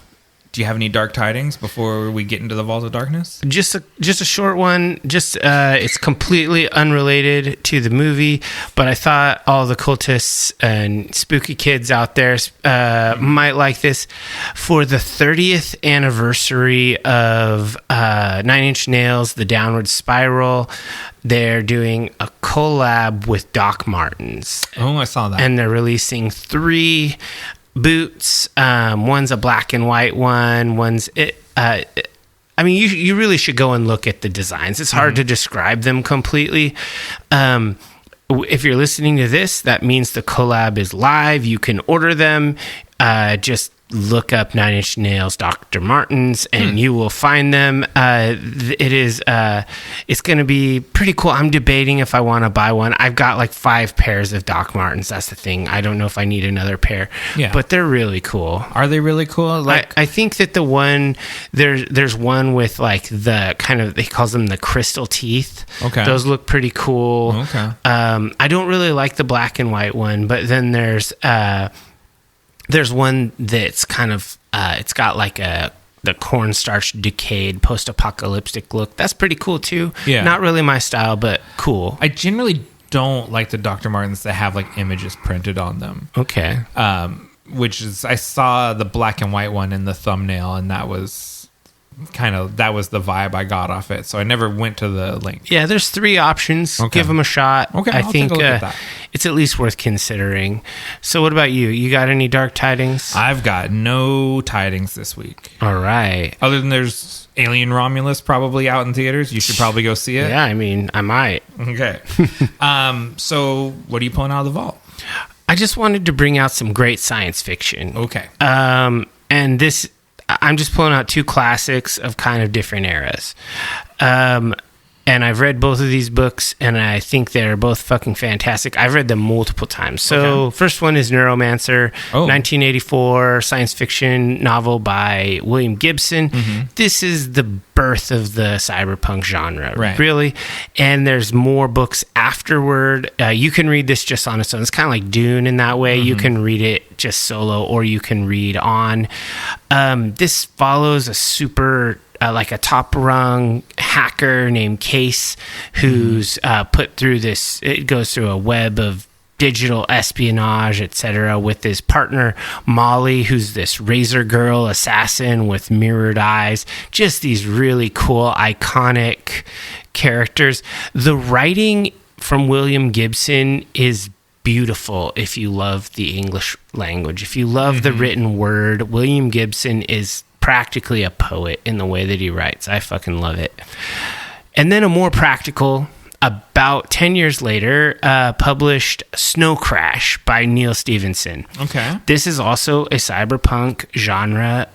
do you have any dark tidings before we get into the Vault of Darkness? Just a short one. It's completely unrelated to the movie, but I thought all the cultists and spooky kids out there might like this. For the 30th anniversary of 9 Inch Nails, The Downward Spiral, they're doing a collab with Doc Martens. Oh, I saw that. And they're releasing 3 boots. One's a black and white one. I mean, you really should go and look at the designs. It's hard to describe them completely. If you're listening to this, that means the collab is live. You can order them. Just look up 9 Inch Nails Dr. Martens and you will find them. It's going to be pretty cool. I'm debating if I want to buy one. I've got like 5 pairs of Doc Martens. That's the thing. I don't know if I need another pair, but they're really cool. Are they really cool? I think that the one, there's one with like the kind of, he calls them the crystal teeth. Okay. Those look pretty cool. Okay. I don't really like the black and white one, but then there's one that's kind of it's got like the cornstarch decayed post-apocalyptic look. That's pretty cool too. Yeah. Not really my style, but cool. I generally don't like the Dr. Martens that have like images printed on them. Okay. I saw the black and white one in the thumbnail, and that was the vibe I got off it. So I never went to the link. Yeah, there's 3 options. Okay. Give them a shot. Okay, I think it's at least worth considering. So what about you? You got any dark tidings? I've got no tidings this week. All right. Other than there's Alien Romulus probably out in theaters. You should probably go see it. Yeah, I mean, I might. Okay. So what are you pulling out of the vault? I just wanted to bring out some great science fiction. Okay. And this, I'm just pulling out 2 classics of kind of different eras. And I've read both of these books, and I think they're both fucking fantastic. I've read them multiple times. So first one is Neuromancer, 1984 science fiction novel by William Gibson. This is the birth of the cyberpunk genre, really. And there's more books afterward. You can read this just on its own. It's kind of like Dune in that way. You can read it just solo, or you can read on. This follows a super... like a top-rung hacker named Case, who's put through this. It goes through a web of digital espionage, etc., with his partner Molly, who's this razor girl assassin with mirrored eyes. Just these really cool, iconic characters. The writing from William Gibson is beautiful if you love the English language. If you love the written word, William Gibson is practically a poet in the way that he writes. I fucking love it. And then a more practical, about 10 years later, published Snow Crash by Neil Stephenson. Okay. This is also a cyberpunk genre.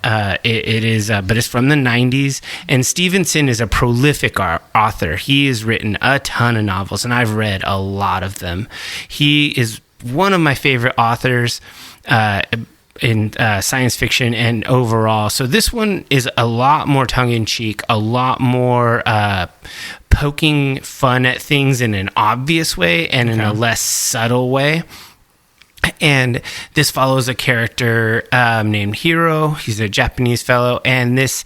It is, but it's from the 90s. And Stephenson is a prolific author. He has written a ton of novels, and I've read a lot of them. He is one of my favorite authors. In science fiction and overall. So this one is a lot more tongue-in-cheek, a lot more poking fun at things in an obvious way and in a less subtle way. And this follows a character named Hiro. He's a Japanese fellow, and this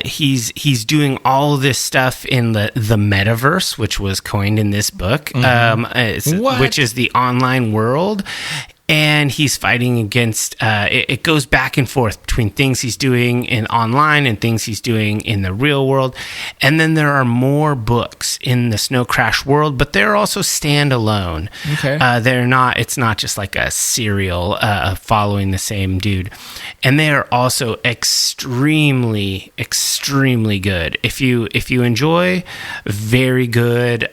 he's doing all this stuff in the metaverse, which was coined in this book, which is the online world. And he's fighting against, it goes back and forth between things he's doing in online and things he's doing in the real world. And then there are more books in the Snow Crash world, but they're also standalone. Okay. It's not just like a serial following the same dude. And they are also extremely, extremely good. If you enjoy very good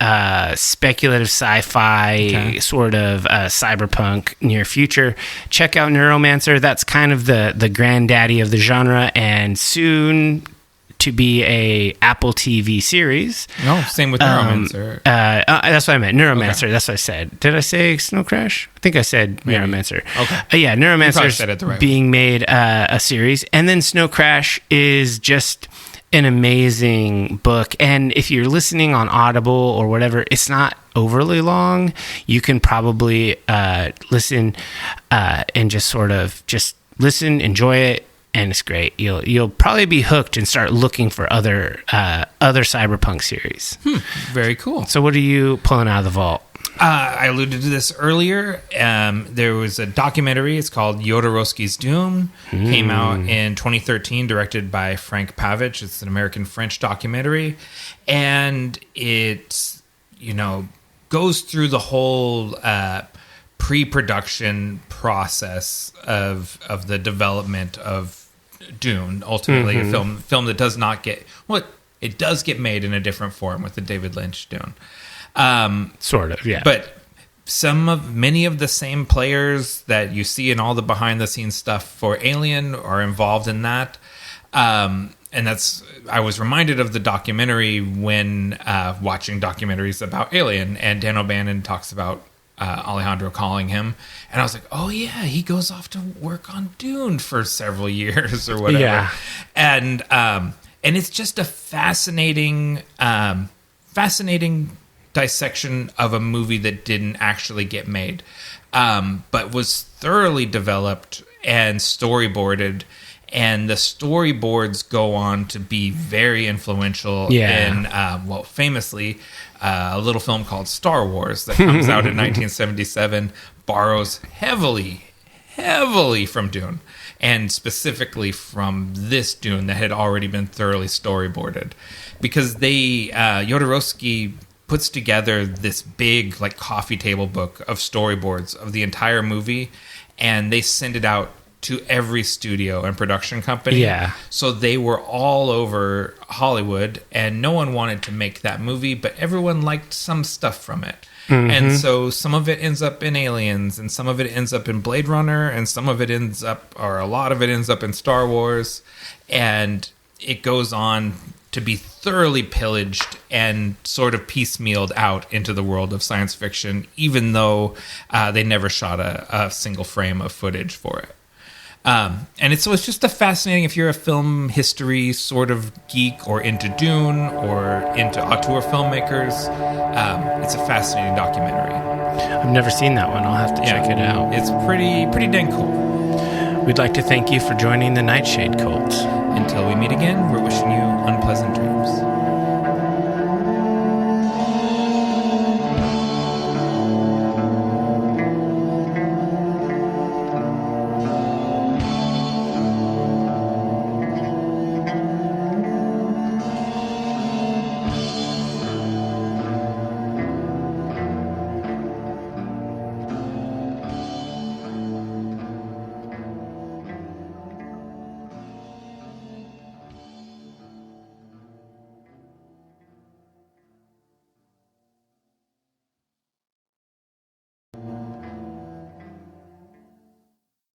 speculative sci-fi sort of cyberpunk near future, check out Neuromancer. That's kind of the granddaddy of the genre, and soon to be a Apple TV series. No, same with Neuromancer. That's what I meant. Neuromancer. That's what I said. Did I say Snow Crash? I think I said Maybe. Neuromancer. Okay. Yeah, Neuromancer's said it the right being made a series, and then Snow Crash is just an amazing book. And if you're listening on Audible or whatever, it's not overly long. You can probably listen and just sort of just listen, enjoy it, and it's great. You'll probably be hooked and start looking for other cyberpunk series. Very cool. So what are you pulling out of the vault? I alluded to this earlier. There was a documentary. It's called Jodorowsky's Dune. Came out in 2013, directed by Frank Pavich. It's an American-French documentary. And it, goes through the whole pre-production process of the development of Dune. Ultimately, a film that does not get... Well, it does get made in a different form with the David Lynch Dune. Sort of, yeah. But many of the same players that you see in all the behind the scenes stuff for Alien are involved in that. And I was reminded of the documentary when watching documentaries about Alien, and Dan O'Bannon talks about Alejandro calling him, and I was like, oh yeah, he goes off to work on Dune for several years or whatever. Yeah. And it's just a fascinating dissection of a movie that didn't actually get made, but was thoroughly developed and storyboarded. And the storyboards go on to be very influential in, famously, a little film called Star Wars that comes out in 1977, borrows heavily from Dune, and specifically from this Dune that had already been thoroughly storyboarded. Because Jodorowsky puts together this big, like, coffee table book of storyboards of the entire movie, and they send it out to every studio and production company. Yeah. So they were all over Hollywood, and no one wanted to make that movie, but everyone liked some stuff from it. And so some of it ends up in Aliens, and some of it ends up in Blade Runner, and some of it ends up, or a lot of it ends up in Star Wars, and it goes on to be thoroughly pillaged and sort of piecemealed out into the world of science fiction, even though they never shot a single frame of footage for it. So it's just a fascinating, if you're a film history sort of geek or into Dune or into auteur filmmakers, it's a fascinating documentary. I've never seen that one. I'll have to check it out. It's pretty dang cool. We'd like to thank you for joining the Nightshade Cult. Until we meet again, we're wishing you unpleasant dreams.